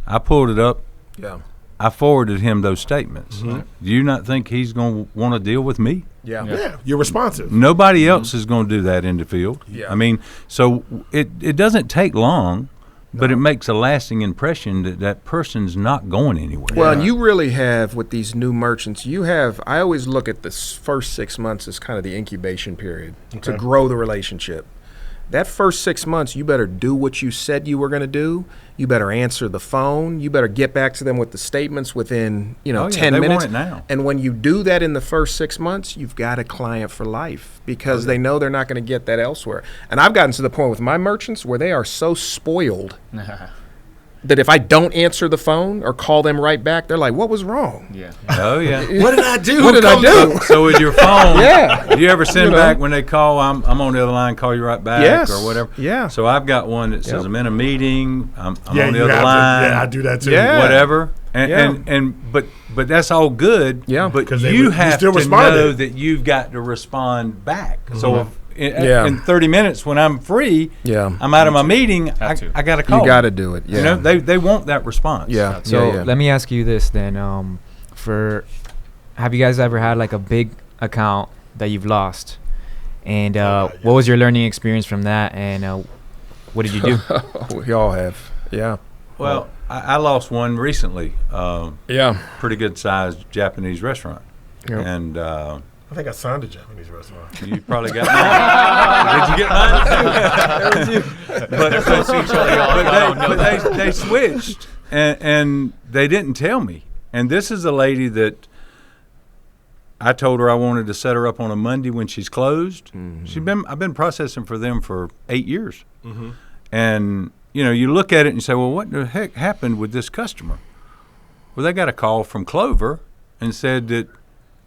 Speaker 3: I pulled it up.
Speaker 5: Yeah.
Speaker 3: I forwarded him those statements. Do you not think he's going to want to deal with me?
Speaker 5: Yeah.
Speaker 4: Yeah, you're responsive.
Speaker 3: Nobody else is going to do that in the field.
Speaker 5: Yeah.
Speaker 3: I mean, so it doesn't take long, but it makes a lasting impression that that person's not going anywhere.
Speaker 5: Well, and you really have with these new merchants, I always look at the first 6 months as kind of the incubation period to grow the relationship. That first 6 months, you better do what you said you were going to do. You better answer the phone. You better get back to them with the statements within, 10
Speaker 3: they
Speaker 5: minutes.
Speaker 3: want it now.
Speaker 5: And when you do that in the first 6 months, you've got a client for life because they know they're not going to get that elsewhere. And I've gotten to the point with my merchants where they are so spoiled that if I don't answer the phone or call them right back, they're like, what was wrong?
Speaker 2: Yeah.
Speaker 3: Oh, yeah.
Speaker 4: What did I do?
Speaker 5: What did I do?
Speaker 3: So with your phone,
Speaker 5: Yeah.
Speaker 3: do you ever send
Speaker 5: You know.
Speaker 3: back when they call, I'm on the other line, call you right back
Speaker 5: Yes.
Speaker 3: or whatever?
Speaker 5: Yeah.
Speaker 3: So I've got one that says
Speaker 5: Yep.
Speaker 3: I'm in a meeting, I'm
Speaker 4: Yeah,
Speaker 3: on the
Speaker 4: you
Speaker 3: other
Speaker 4: have
Speaker 3: line.
Speaker 4: to. Yeah, I do that too.
Speaker 5: Yeah.
Speaker 3: Whatever. And,
Speaker 5: Yeah.
Speaker 3: but that's all good.
Speaker 5: Yeah.
Speaker 3: But
Speaker 4: 'Cause
Speaker 3: you
Speaker 4: you
Speaker 3: have
Speaker 4: still
Speaker 3: to
Speaker 4: responded.
Speaker 3: know that you've got to respond back. So if
Speaker 5: Yeah.
Speaker 3: in 30 minutes when I'm free,
Speaker 5: Yeah.
Speaker 3: I'm out of my meeting, I
Speaker 2: to.
Speaker 3: got to call.
Speaker 5: You got to do it. Yeah.
Speaker 3: You know, they want that response.
Speaker 5: Yeah.
Speaker 6: So
Speaker 5: yeah.
Speaker 6: let me ask you this then. Have you guys ever had like a big account that you've lost? And what was your learning experience from that? And What did you do?
Speaker 5: We all have. Yeah.
Speaker 3: Well, I lost one recently.
Speaker 5: Yeah.
Speaker 3: Pretty good sized Japanese restaurant.
Speaker 5: Yep.
Speaker 3: And
Speaker 4: I think I signed a Japanese restaurant.
Speaker 3: you probably got mine. Did you get mine? But they switched, and they didn't tell me. And this is a lady that I told her I wanted to set her up on a Monday when she's closed. Mm-hmm. I've been processing for them for 8 years. Mm-hmm. And, you look at it and you say, well, what the heck happened with this customer? Well, they got a call from Clover and said that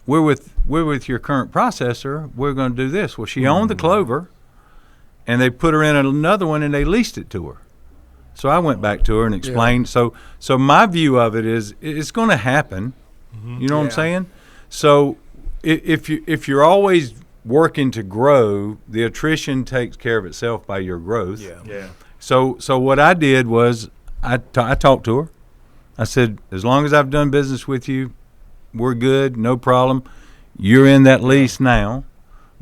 Speaker 3: we're with your current processor. We're going to do this. Well, she owned the Clover, and they put her in another one, and they leased it to her. So I went back to her and explained. Yeah. So my view of it is it's going to happen. Mm-hmm. You know what I'm saying? So if you're always working to grow, the attrition takes care of itself by your growth. Yeah. So what I did was I talked to her. I said, as long as I've done business with you, we're good, no problem. You're in that lease now,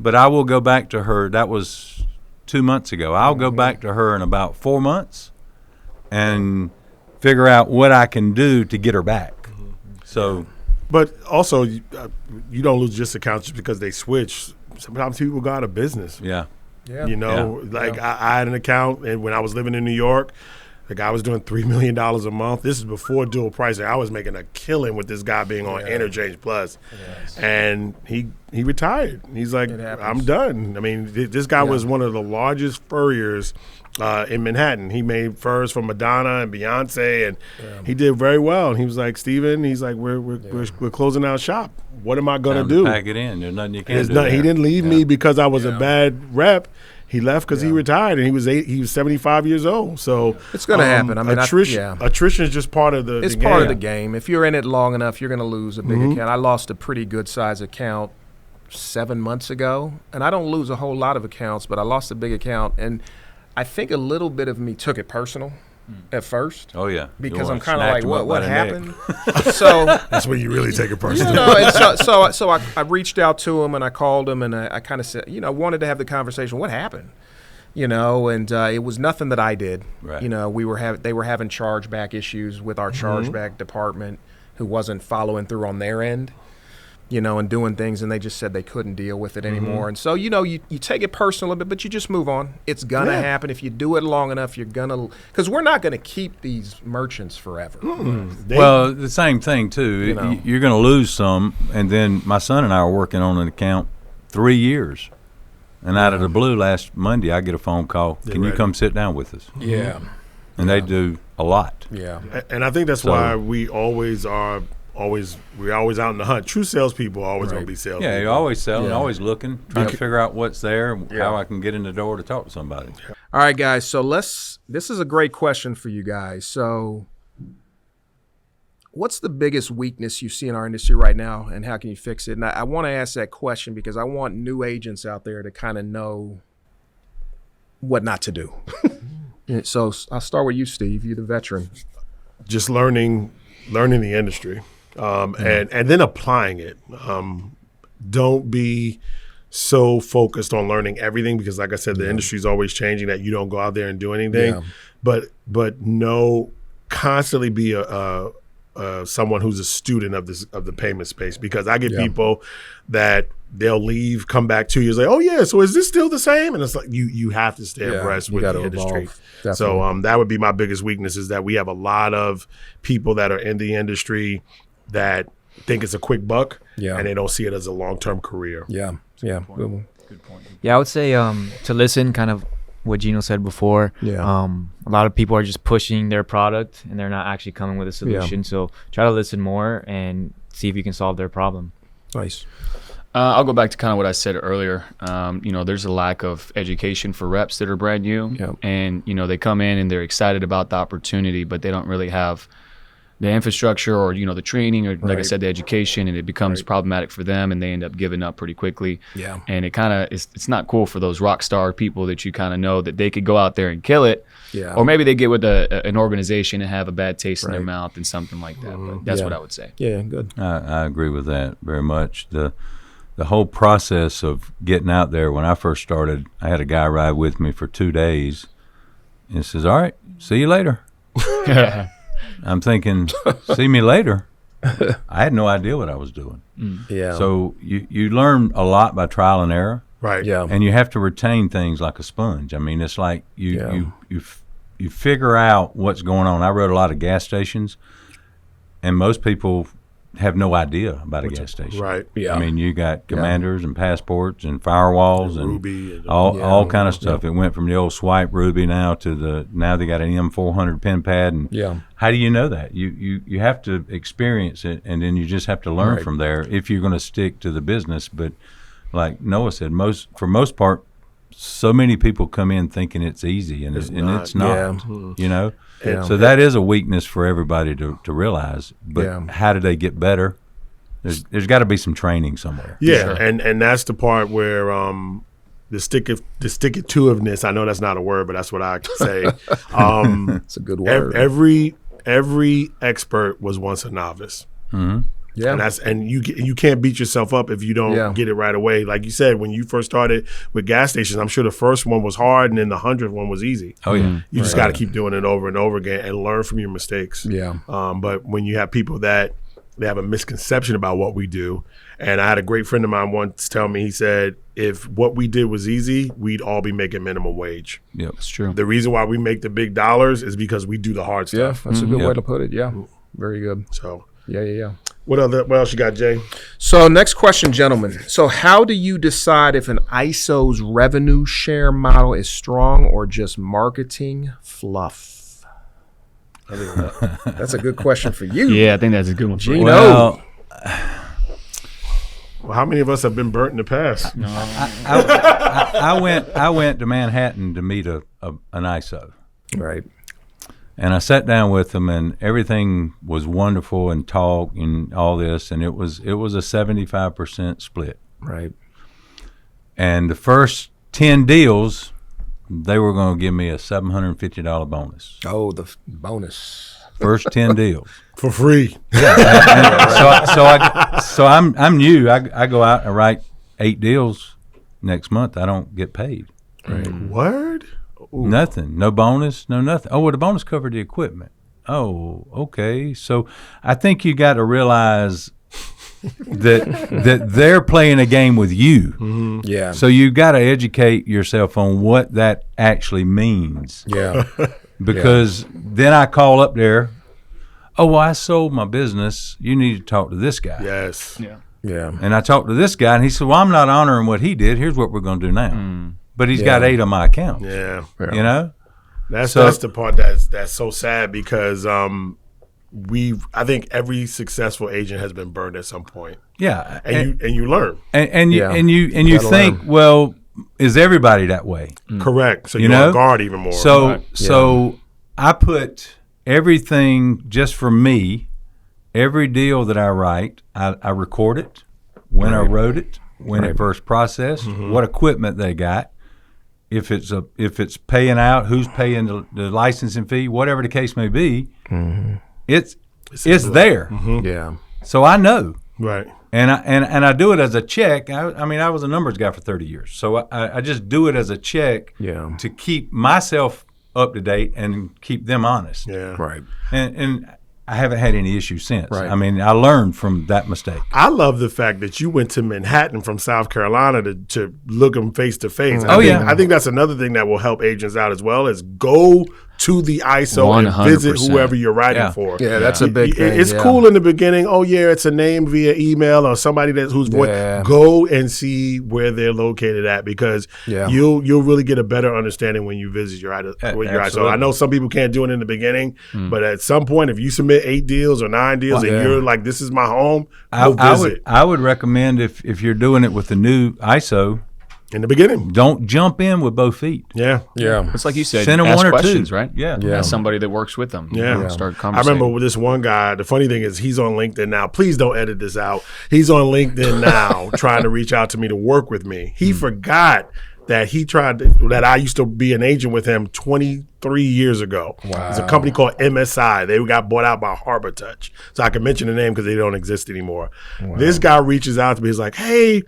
Speaker 3: but I will go back to her. That was 2 months ago. I'll go back to her in about 4 months and figure out what I can do to get her back. So,
Speaker 4: but also you don't lose just accounts just because they switch. Sometimes people go out of business.
Speaker 3: Yeah.
Speaker 4: I had an account, and when I was living in New York, the guy was doing $3 million a month. This is before dual pricing. I was making a killing with this guy being on Interchange Plus. Yes. And he retired. He's like, I'm done. I mean, this guy was one of the largest furriers in Manhattan. He made furs for Madonna and Beyonce, and he did very well. And he was like, Steven, he's like, we're closing out shop. What am I going to do?
Speaker 3: Pack it in. There's nothing you can do.
Speaker 4: He didn't leave me because I was a bad rep. He left because he retired, and he was 75 years old. So
Speaker 5: it's going to happen. I mean,
Speaker 4: attrition is just part of the
Speaker 5: It's part of the game. If you're in it long enough, you're going to lose a big account. I lost a pretty good size account 7 months ago, and I don't lose a whole lot of accounts, but I lost a big account, and I think a little bit of me took it personal at first.
Speaker 3: Oh yeah,
Speaker 5: because I'm kind of like, what happened? So
Speaker 4: that's when you really take it personal.
Speaker 5: And so I reached out to him and I called him and I kind of said, wanted to have the conversation. What happened? And it was nothing that I did.
Speaker 3: Right.
Speaker 5: They were having chargeback issues with our chargeback department, who wasn't following through on their end. And doing things, and they just said they couldn't deal with it anymore. And so, you take it personal a bit, but you just move on. It's going to happen. If you do it long enough, you're going to – because we're not going to keep these merchants forever.
Speaker 3: Well, the same thing, too. You're going to lose some, and then my son and I are working on an account 3 years. And out of the blue, last Monday, I get a phone call, can you come sit down with us?
Speaker 5: Yeah.
Speaker 3: And they do a lot.
Speaker 5: Yeah.
Speaker 4: And I think that's why we always are – we're always out in the hunt. True salespeople are always going to be salespeople.
Speaker 3: Yeah, you're always selling, always looking, trying to figure out what's there, how I can get in the door to talk to somebody.
Speaker 5: All right, guys. So this is a great question for you guys. So what's the biggest weakness you see in our industry right now, and how can you fix it? And I want to ask that question because I want new agents out there to kind of know what not to do. So I'll start with you, Steve. You're the veteran.
Speaker 4: Just learning the industry. And then applying it. Don't be so focused on learning everything because, like I said, the industry is always changing. That you don't go out there and do anything. Yeah. But constantly be someone who's a student of the payment space. Because I get people that they'll leave, come back 2 years later. Oh yeah, so is this still the same? And it's like you have to stay abreast with the industry.
Speaker 5: Definitely.
Speaker 4: So that would be my biggest weakness is that we have a lot of people that are in the industry that think it's a quick buck, and they don't see it as a long-term career.
Speaker 5: Yeah.
Speaker 3: Good point.
Speaker 6: Yeah, I would say to listen, kind of what Gino said before.
Speaker 5: Yeah.
Speaker 6: A lot of people are just pushing their product and they're not actually coming with a solution. So try to listen more and see if you can solve their problem.
Speaker 5: Nice.
Speaker 2: I'll go back to kind of what I said earlier. There's a lack of education for reps that are brand new, and they come in and they're excited about the opportunity, but they don't really have the infrastructure or the training or like I said, the education, and it becomes problematic for them, and they end up giving up pretty quickly.
Speaker 5: Yeah,
Speaker 2: and it kind of it's not cool for those rock star people that you kind of know that they could go out there and kill it.
Speaker 5: Yeah,
Speaker 2: or maybe they get with an organization and have a bad taste in their mouth and something like that. But that's what I would say.
Speaker 5: Yeah, good.
Speaker 3: I agree with that very much. The whole process of getting out there, when I first started, I had a guy ride with me for 2 days, And he says, all right, see you later. I'm thinking, see me later. I had no idea what I was doing.
Speaker 5: Yeah.
Speaker 3: So you learn a lot by trial and error.
Speaker 4: Right.
Speaker 5: Yeah.
Speaker 3: And you have to retain things like a sponge. I mean, it's like you figure out what's going on. I rode a lot of gas stations, and most people have no idea about a gas station.
Speaker 4: Right.
Speaker 5: Yeah.
Speaker 3: I mean, you got commanders and passports and firewalls and
Speaker 4: Ruby and
Speaker 3: all kind of stuff. It went from the old swipe Ruby now to now they got an M400 pen pad. And how do you know that? You have to experience it, and then you just have to learn from there if you're going to stick to the business. But like Noah said, for most part, so many people come in thinking it's easy, and it's not. You know.
Speaker 5: Yeah.
Speaker 3: So that is a weakness for everybody to realize. But how do they get better? There's got to be some training somewhere.
Speaker 4: Yeah, and that's the part where the stick-it-to-iveness. I know that's not a word, but that's what I say.
Speaker 5: It's a good word.
Speaker 4: Every expert was once a novice.
Speaker 3: Mm-hmm.
Speaker 5: Yeah.
Speaker 4: And you can't beat yourself up if you don't get it right away. Like you said, when you first started with gas stations, I'm sure the first one was hard, and then the 100th one was easy.
Speaker 3: Oh yeah,
Speaker 4: you just got to keep doing it over and over again and learn from your mistakes.
Speaker 5: Yeah.
Speaker 4: But when you have people that they have a misconception about what we do, and I had a great friend of mine once tell me, he said, if what we did was easy, we'd all be making minimum wage.
Speaker 3: Yep,
Speaker 2: That's true.
Speaker 4: The reason why we make the big dollars is because we do the hard
Speaker 5: Yeah,
Speaker 4: stuff.
Speaker 5: that's a good way to put it. Yeah. Very good.
Speaker 4: So
Speaker 5: Yeah.
Speaker 4: what else you got, Jay?
Speaker 5: So next question, gentlemen. So how do you decide if an ISO's revenue share model is strong or just marketing fluff? That's a good question for you.
Speaker 2: Yeah, I think that's a good one. For you.
Speaker 3: Well,
Speaker 4: Well, how many of us have been burnt in the past?
Speaker 3: I went to Manhattan to meet an ISO.
Speaker 5: Right.
Speaker 3: And I sat down with them, and everything was wonderful and talk and all this, and it was a 75% split.
Speaker 5: Right.
Speaker 3: And the first 10 deals, they were going to give me a $750 bonus.
Speaker 5: Oh, the bonus.
Speaker 3: First 10 deals.
Speaker 4: For free.
Speaker 3: So I'm new. I go out and I write 8 deals next month. I don't get paid.
Speaker 5: Right.
Speaker 4: Word? Ooh.
Speaker 3: Nothing. No bonus. No nothing. Oh, well, the bonus covered the equipment. Oh, okay. So I think you got to realize that they're playing a game with you.
Speaker 4: Mm-hmm.
Speaker 5: Yeah.
Speaker 3: So you got to educate yourself on what that actually means.
Speaker 5: Yeah.
Speaker 3: Because then I call up there. Oh, well, I sold my business. You need to talk to this guy.
Speaker 4: Yes.
Speaker 2: Yeah.
Speaker 5: Yeah.
Speaker 3: And I talked to this guy, and he said, well, I'm not honoring what he did. Here's what we're going to do now. But he's got 8 on my account.
Speaker 4: Yeah.
Speaker 3: You know?
Speaker 4: That's the part that's so sad because I think every successful agent has been burned at some point.
Speaker 3: Yeah.
Speaker 4: And you learn.
Speaker 3: And you
Speaker 5: gotta
Speaker 3: think,
Speaker 5: learn.
Speaker 3: well, is everybody that way?
Speaker 4: Correct. So
Speaker 3: You
Speaker 4: you're
Speaker 3: know?
Speaker 4: on guard even more.
Speaker 3: So I put everything just for me. Every deal that I write, I record it, when I wrote it, when it first processed, what equipment they got, if it's paying out, who's paying the licensing fee, whatever the case may be, it's there.
Speaker 5: Yeah.
Speaker 3: So I know.
Speaker 4: Right.
Speaker 3: And I do it as a check. I mean, I was a numbers guy for 30 years. So I just do it as a check to keep myself up to date and keep them honest.
Speaker 4: Yeah.
Speaker 5: Right.
Speaker 3: And I haven't had any issues since.
Speaker 5: Right.
Speaker 3: I mean, I learned from that mistake.
Speaker 4: I love the fact that you went to Manhattan from South Carolina to look them face to face. I think that's another thing that will help agents out as well is go to the ISO and visit
Speaker 2: 100%.
Speaker 4: whoever you're writing for.
Speaker 5: Yeah, that's a big thing.
Speaker 4: It's cool in the beginning. Oh yeah, it's a name via email or somebody whose voice.
Speaker 5: Yeah.
Speaker 4: Go and see where they're located at because you'll really get a better understanding when you visit your ISO.
Speaker 3: Absolutely.
Speaker 4: I know some people can't do it in the beginning, but at some point, if you submit 8 deals or 9 deals and you're like, "This is my home," go visit.
Speaker 3: I would recommend if you're doing it with the new ISO,
Speaker 4: In the beginning.
Speaker 3: don't jump in with both feet.
Speaker 4: Yeah.
Speaker 5: Yeah.
Speaker 2: It's like you said,
Speaker 3: Send them
Speaker 2: ask
Speaker 3: one or
Speaker 2: questions,
Speaker 3: two.
Speaker 2: right?
Speaker 3: Yeah.
Speaker 2: Ask somebody that works with them.
Speaker 4: Yeah.
Speaker 2: Start
Speaker 4: I
Speaker 2: conversating.
Speaker 4: remember with this one guy, the funny thing is he's on LinkedIn now. Please don't edit this out. He's on LinkedIn now trying to reach out to me to work with me. He forgot that that I used to be an agent with him 23 years ago. Wow. It's a company called MSI. They got bought out by Harbor Touch. So I can mention the name because they don't exist anymore. Wow. This guy reaches out to me. He's like, hey,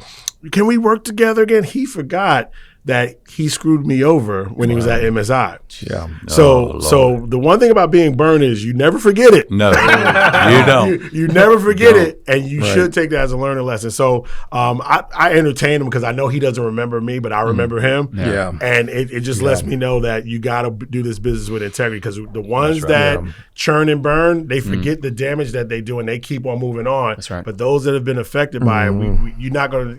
Speaker 4: can we work together again? He forgot that he screwed me over when he was at MSI.
Speaker 5: Yeah.
Speaker 4: So the one thing about being burned is you never forget it.
Speaker 3: No, you don't.
Speaker 4: You never forget it, and you should take that as a learning lesson. So I entertain him because I know he doesn't remember me, but I remember him.
Speaker 5: Yeah.
Speaker 4: And it just lets me know that you got to do this business with integrity, because the ones that churn and burn, they forget the damage that they do, and they keep on moving on.
Speaker 2: That's right.
Speaker 4: But those that have been affected by it, you're not gonna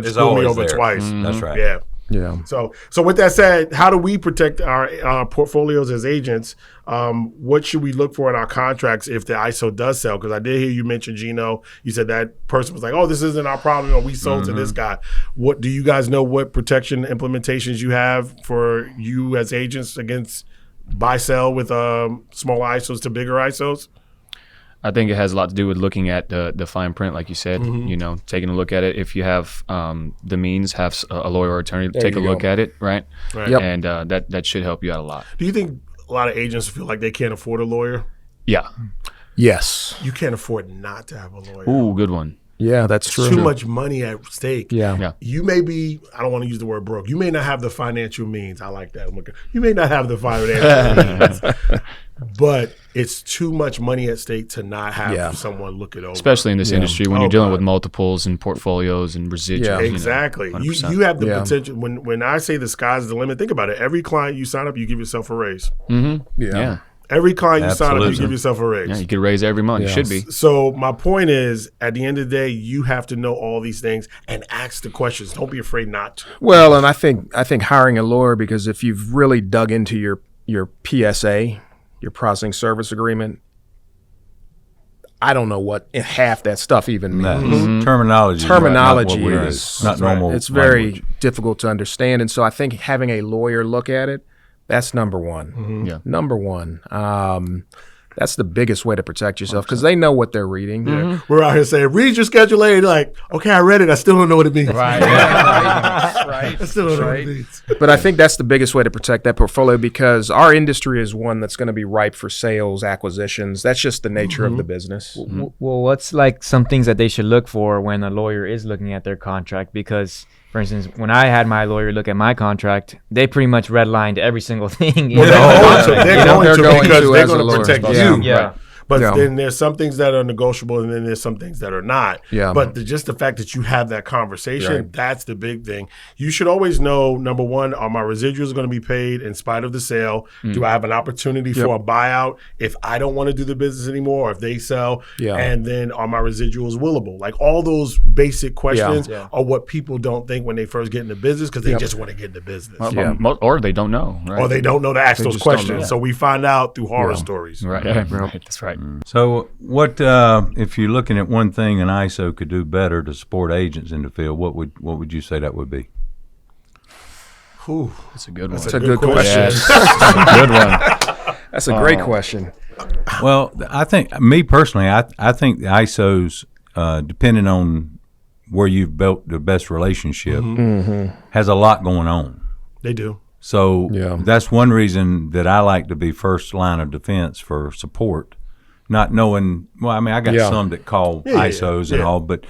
Speaker 4: screw me over twice.
Speaker 3: That's right.
Speaker 4: Yeah.
Speaker 5: Yeah.
Speaker 4: So with that said, how do we protect our portfolios as agents? What should we look for in our contracts if the ISO does sell? Because I did hear you mention, Gino. You said that person was like, "Oh, this isn't our problem. Or we sold to this guy." What do you guys know? What protection implementations you have for you as agents against buy sell with small ISOs to bigger ISOs?
Speaker 2: I think it has a lot to do with looking at the fine print, like you said. You know, taking a look at it. If you have the means, have a lawyer or attorney take a look at it, right?
Speaker 5: Yep.
Speaker 2: And that should help you out a lot.
Speaker 4: Do you think a lot of agents feel like they can't afford a lawyer?
Speaker 2: Yeah.
Speaker 5: Yes.
Speaker 4: You can't afford not to have a lawyer.
Speaker 2: Ooh, good one.
Speaker 5: Yeah, that's true.
Speaker 4: Too much money at stake.
Speaker 5: Yeah.
Speaker 4: You may be, I don't want to use the word broke. You may not have the financial means. I like that. You may not have the financial means, but it's too much money at stake to not have someone look it over.
Speaker 2: Especially in this industry when you're dealing with multiples and portfolios and residuals.
Speaker 5: Yeah.
Speaker 4: Exactly. You have the potential. When I say the sky's the limit, think about it. Every client you sign up, you give yourself a raise.
Speaker 2: Yeah.
Speaker 4: Every client you sign up, you
Speaker 3: Absolutely.
Speaker 4: give yourself a raise.
Speaker 2: Yeah, you get a raise every month. You should be.
Speaker 4: So my point is, at the end of the day, you have to know all these things and ask the questions. Don't be afraid not to.
Speaker 5: Well, and I think hiring a lawyer, because if you've really dug into your PSA, your processing service agreement, I don't know what half that stuff even means.
Speaker 3: Terminology.
Speaker 5: Terminology
Speaker 3: is not normal.
Speaker 5: It's very
Speaker 3: language.
Speaker 5: difficult to understand, and so I think having a lawyer look at it, that's number one.
Speaker 2: Yeah.
Speaker 5: Number one. That's the biggest way to protect yourself, because they know what they're reading.
Speaker 4: We're out here saying, read your Schedule A. Like, okay, I read it. I still don't know what it means.
Speaker 5: Right.
Speaker 4: I still don't know what it means.
Speaker 5: But I think that's the biggest way to protect that portfolio, because our industry is one that's going to be ripe for sales, acquisitions. That's just the nature of the business.
Speaker 6: Well, what's like some things that they should look for when a lawyer is looking at their contract? Because, for instance, when I had my lawyer look at my contract, they pretty much redlined every single thing.
Speaker 4: They're going to because they're
Speaker 5: as a
Speaker 4: going to
Speaker 5: lawyer
Speaker 4: protect
Speaker 5: supposed
Speaker 4: you.
Speaker 5: to.
Speaker 6: Yeah.
Speaker 4: But
Speaker 5: Yeah.
Speaker 4: then there's some things that are negotiable, and then there's some things that are not.
Speaker 5: Yeah.
Speaker 4: But just the fact that you have that conversation,
Speaker 5: Right.
Speaker 4: that's the big thing. You should always know, number one, are my residuals going to be paid in spite of the sale? Do I have an opportunity for a buyout if I don't want to do the business anymore, or if they sell?
Speaker 5: Yeah.
Speaker 4: And then are my residuals willable? Like, all those basic questions
Speaker 5: Yeah.
Speaker 4: are what people don't think when they first get into business, because they just want to get into business.
Speaker 2: Or they don't know. Right?
Speaker 4: Or they don't know to ask those
Speaker 5: just don't know.
Speaker 4: questions. So we find out through horror stories.
Speaker 2: Right. Right. That's right.
Speaker 3: So what if you're looking at one thing an ISO could do better to support agents in the field? What would you say that would be?
Speaker 4: Whew.
Speaker 2: That's a good one.
Speaker 5: That's a good question.
Speaker 2: Yes. That's a good one.
Speaker 5: That's a great question.
Speaker 3: Well, I think me personally, I think the ISOs, depending on where you've built the best relationship, has a lot going on.
Speaker 4: They do.
Speaker 3: So
Speaker 5: Yeah.
Speaker 3: that's one reason that I like to be first line of defense for support, not knowing. Well, I mean, I got some that call ISOs and all, but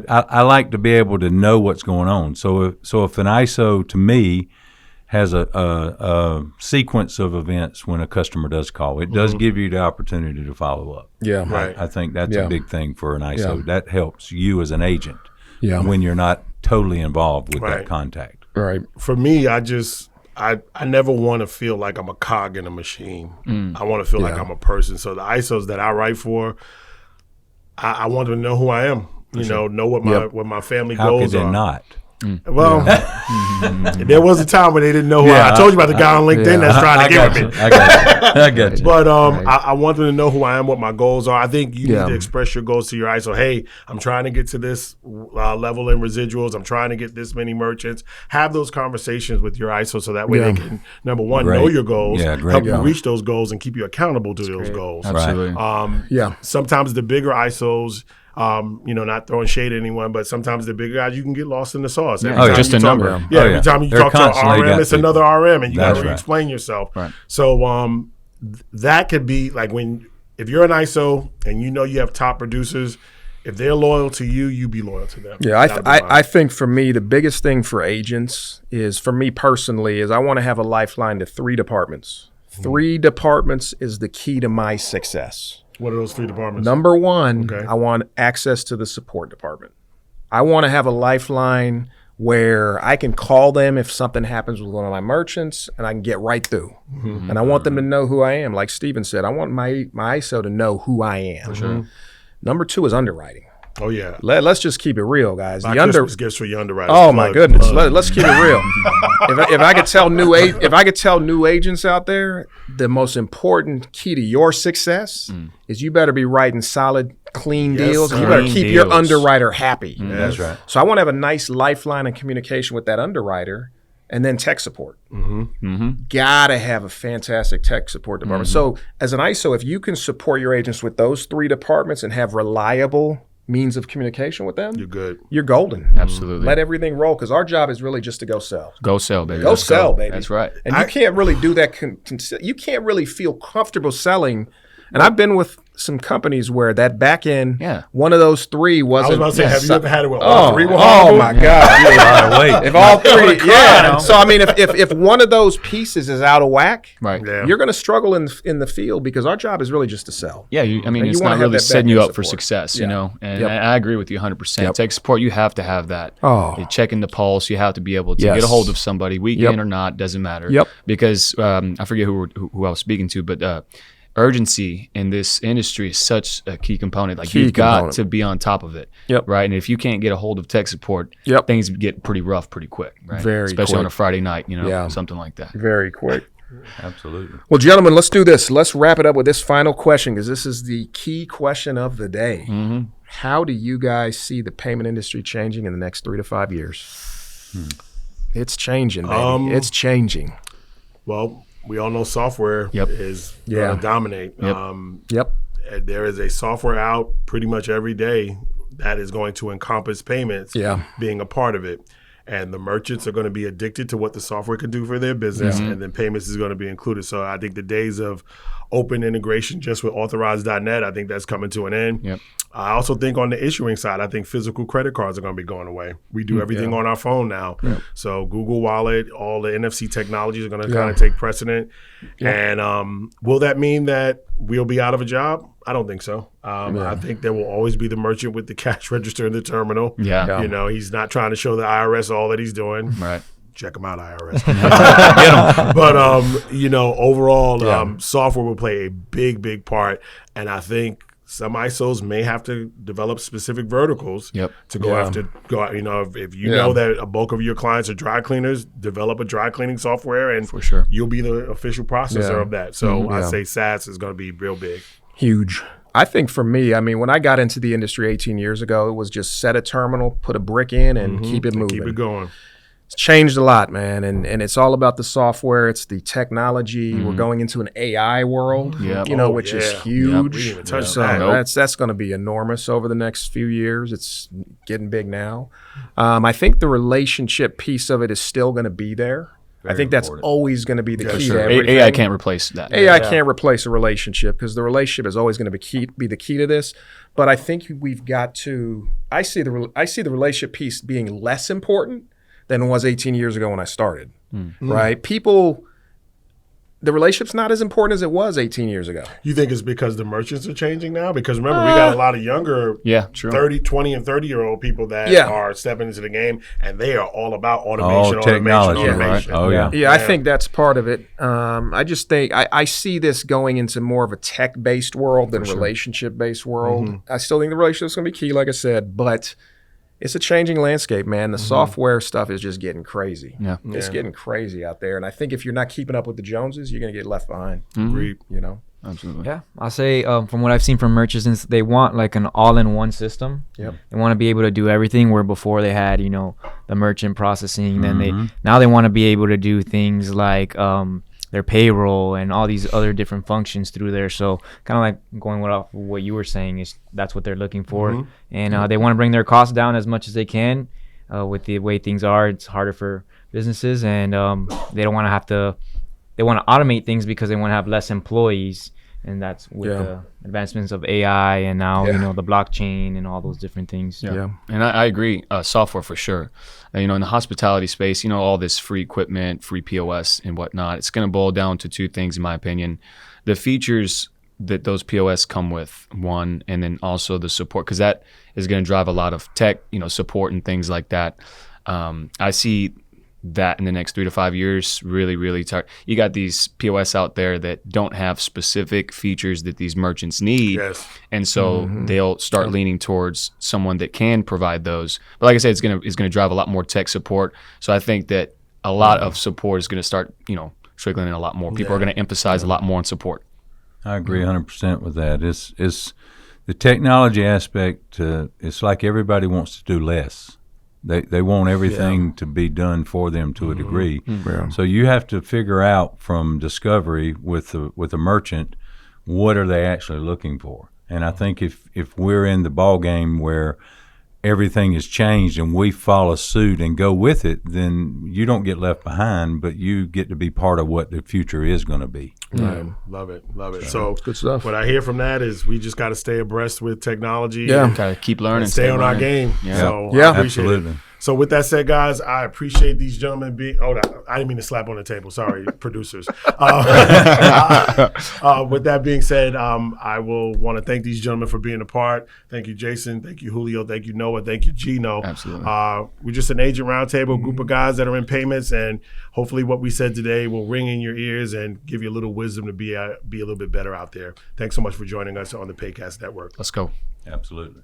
Speaker 3: I like to be able to know what's going on. So if an ISO to me has a sequence of events when a customer does call, it does give you the opportunity to follow up.
Speaker 5: Yeah.
Speaker 4: Right.
Speaker 3: I think that's a big thing for an ISO.
Speaker 5: Yeah.
Speaker 3: That helps you as an agent
Speaker 5: Yeah.
Speaker 3: when you're not totally involved with
Speaker 4: Right.
Speaker 3: that contact.
Speaker 5: Right.
Speaker 4: For me, I never want to feel like I'm a cog in a machine. I want to feel like I'm a person. So the ISOs that I write for, I want to know who I am. Know what my family
Speaker 3: How could
Speaker 4: goals
Speaker 3: they
Speaker 4: are.
Speaker 3: not?
Speaker 4: Well, there was a time when they didn't know who I told you about the guy on LinkedIn that's trying to get with me.
Speaker 3: I got you.
Speaker 4: But I want them to know who I am, what my goals are. I think you need to express your goals to your ISO. Hey, I'm trying to get to this level in residuals. I'm trying to get this many merchants. Have those conversations with your ISO so that way they can, number one, know your goals, help you reach those goals, and keep you accountable to those goals.
Speaker 2: Absolutely.
Speaker 4: Sometimes the bigger ISOs, not throwing shade at anyone, but sometimes the bigger guys, you can get lost in the sauce. Every time
Speaker 2: just
Speaker 4: you
Speaker 2: a
Speaker 4: talk-
Speaker 2: number.
Speaker 4: Every time you
Speaker 3: They're
Speaker 4: talk to an
Speaker 3: constantly
Speaker 4: RM,
Speaker 3: got
Speaker 4: it's
Speaker 3: people.
Speaker 4: another RM, and you got
Speaker 3: That's
Speaker 4: to
Speaker 3: right.
Speaker 4: explain yourself.
Speaker 2: Right.
Speaker 4: So that could be like if you're an ISO and you know you have top producers, if they're loyal to you, you be loyal to them.
Speaker 5: Yeah, I think for me, the biggest thing for agents is, for me personally, is I want to have a lifeline to 3 departments. 3 departments is the key to my success.
Speaker 4: What are those 3 departments?
Speaker 5: Number 1, I want access to the support department. I want to have a lifeline where I can call them if something happens with one of my merchants, and I can get right through. And I want them to know who I am. Like Steven said, I want my ISO to know who I am. For sure. Number 2 is underwriting.
Speaker 4: Oh yeah.
Speaker 5: Let's just keep it real, guys.
Speaker 4: Christmas gifts for your underwriters.
Speaker 5: Oh my goodness. Let's keep it real. if I could tell new agents out there, the most important key to your success is you better be writing solid, clean deals. And you better keep your underwriter happy.
Speaker 3: That's right.
Speaker 5: So I want to have a nice lifeline and communication with that underwriter, and then tech support. Gotta have a fantastic tech support department. So as an ISO, if you can support your agents with those 3 departments and have reliable means of communication with them,
Speaker 4: you're good.
Speaker 5: You're golden.
Speaker 2: Absolutely.
Speaker 5: Let everything roll, because our job is really just to go sell.
Speaker 2: Go sell, baby.
Speaker 5: Go sell, baby.
Speaker 2: That's right.
Speaker 5: And you can't really do that. You can't really feel comfortable selling. And I've been with some companies where that back end, one of those 3 wasn't.
Speaker 4: I was about to say, have you ever had it with
Speaker 5: all
Speaker 4: 3?
Speaker 5: Oh my God!
Speaker 3: Wait.
Speaker 5: If all 3, So I mean, if one of those pieces is out of whack, you're going to struggle in the field, because our job is really just to sell.
Speaker 2: Yeah, it's not really setting you up for success, you know. And I agree with you 100%. Tech support, you have to have that. You're checking the pulse. You have to be able to get a hold of somebody, weekend or not, doesn't matter. Because I forget who I was speaking to, but urgency in this industry is such a key component. Like, you've got to be on top of it, right? And if you can't get a hold of tech support, things get pretty rough pretty quick, right? Especially on a Friday night, something like that.
Speaker 5: Very quick.
Speaker 3: Absolutely.
Speaker 5: Well, gentlemen, let's do this. Let's wrap it up with this final question, because this is the key question of the day. How do you guys see the payment industry changing in the next 3 to 5 years? It's changing, baby. It's changing.
Speaker 4: Well, we all know software is going to dominate. There is a software out pretty much every day that is going to encompass payments being a part of it. And the merchants are going to be addicted to what the software can do for their business, and then payments is going to be included. So I think the days of open integration just with authorized.net, I think that's coming to an end. I also think on the issuing side, I think physical credit cards are going to be going away. We do everything on our phone now. So Google Wallet, all the NFC technologies are going to kind of take precedent. And will that mean that we'll be out of a job? I don't think so. I think there will always be the merchant with the cash register in the terminal. You know, he's not trying to show the IRS all that he's doing.
Speaker 2: Right.
Speaker 4: Check them out, IRS. Get them. But, you know, overall, software will play a big, big part. And I think some ISOs may have to develop specific verticals to go after. You know, if you know that a bulk of your clients are dry cleaners, develop a dry cleaning software, and
Speaker 2: for sure
Speaker 4: you'll be the official processor of that. So I say SaaS is going to be real big.
Speaker 5: Huge. I think for me, I mean, when I got into the industry 18 years ago, it was just set a terminal, put a brick in, and keep it moving.
Speaker 4: Keep it going.
Speaker 5: It's changed a lot, man, and it's all about the software. It's the technology. We're going into an AI world, you know, which is huge.
Speaker 4: We didn't even touch
Speaker 5: So that's going to be enormous over the next few years. It's getting big now. I think the relationship piece of it is still going to be there. I think that's always going to be the key to everything.
Speaker 2: AI can't replace that.
Speaker 5: AI can't replace a relationship, because the relationship is always going to be the key to this. But I think we've got to. I see the relationship piece being less important than it was 18 years ago when I started. Right? The relationship's not as important as it was 18 years ago.
Speaker 4: You think it's because the merchants are changing now? Because remember, we got a lot of younger 20 and 30-year-old people that are stepping into the game, and they are all about automation, automation.
Speaker 5: I think that's part of it. I just think I see this going into more of a tech-based world than relationship-based world. I still think the relationship's going to be key, like I said, but it's a changing landscape, man. The software stuff is just getting crazy. It's getting crazy out there. And I think if you're not keeping up with the Joneses, you're going to get left behind.
Speaker 4: Agreed.
Speaker 5: You know?
Speaker 2: Absolutely.
Speaker 6: Yeah. I'll say from what I've seen from merchants, they want like an all-in-one system. They want to be able to do everything, where before they had, you know, the merchant processing. Then now they want to be able to do things like their payroll and all these other different functions through there. So kind of like going off what you were saying, is that's what they're looking for. And they want to bring their costs down as much as they can. With the way things are, it's harder for businesses, and they don't want to have to. They want to automate things because they want to have less employees and that's with the advancements of AI and now the blockchain and all those different things.
Speaker 2: And I agree. Software for sure. In the hospitality space, all this free equipment, free POS and whatnot, it's going to boil down to two things, in my opinion: the features that those POS come with, one, and then also the support, because that is going to drive a lot of tech, support and things like that. I see that in the next 3 to 5 years, really, really tight. You got these POS out there that don't have specific features that these merchants need.
Speaker 4: Yes.
Speaker 2: And so they'll start leaning towards someone that can provide those. But like I said, it's gonna drive a lot more tech support. So I think that a lot of support is gonna start, trickling in a lot more. People are gonna emphasize a lot more on support.
Speaker 3: I agree 100% with that. It's the technology aspect. It's like everybody wants to do less. They want everything to be done for them to a degree.
Speaker 5: Yeah.
Speaker 3: So you have to figure out from discovery with a merchant, what are they actually looking for? And I think if we're in the ball game where everything has changed and we follow suit and go with it, then you don't get left behind, but you get to be part of what the future is going to be.
Speaker 4: Right. Love it. So
Speaker 5: Good stuff.
Speaker 4: what I hear from that is we just got to stay abreast with technology.
Speaker 5: Yeah.
Speaker 4: and
Speaker 2: Gotta keep learning,
Speaker 4: stay on our game.
Speaker 2: Yeah.
Speaker 4: So
Speaker 5: Yeah.
Speaker 4: I appreciate
Speaker 3: Absolutely.
Speaker 4: it. So with that said, guys, I appreciate these gentlemen being. Oh, I didn't mean to slap on the table. Sorry, producers. With that being said, I will want to thank these gentlemen for being a part. Thank you, Jason. Thank you, Julio. Thank you, Noah. Thank you, Gino.
Speaker 2: Absolutely.
Speaker 4: We're just an agent roundtable group of guys that are in payments, and hopefully, what we said today will ring in your ears and give you a little wisdom to be a little bit better out there. Thanks so much for joining us on the Paycast Network.
Speaker 2: Let's go.
Speaker 3: Absolutely.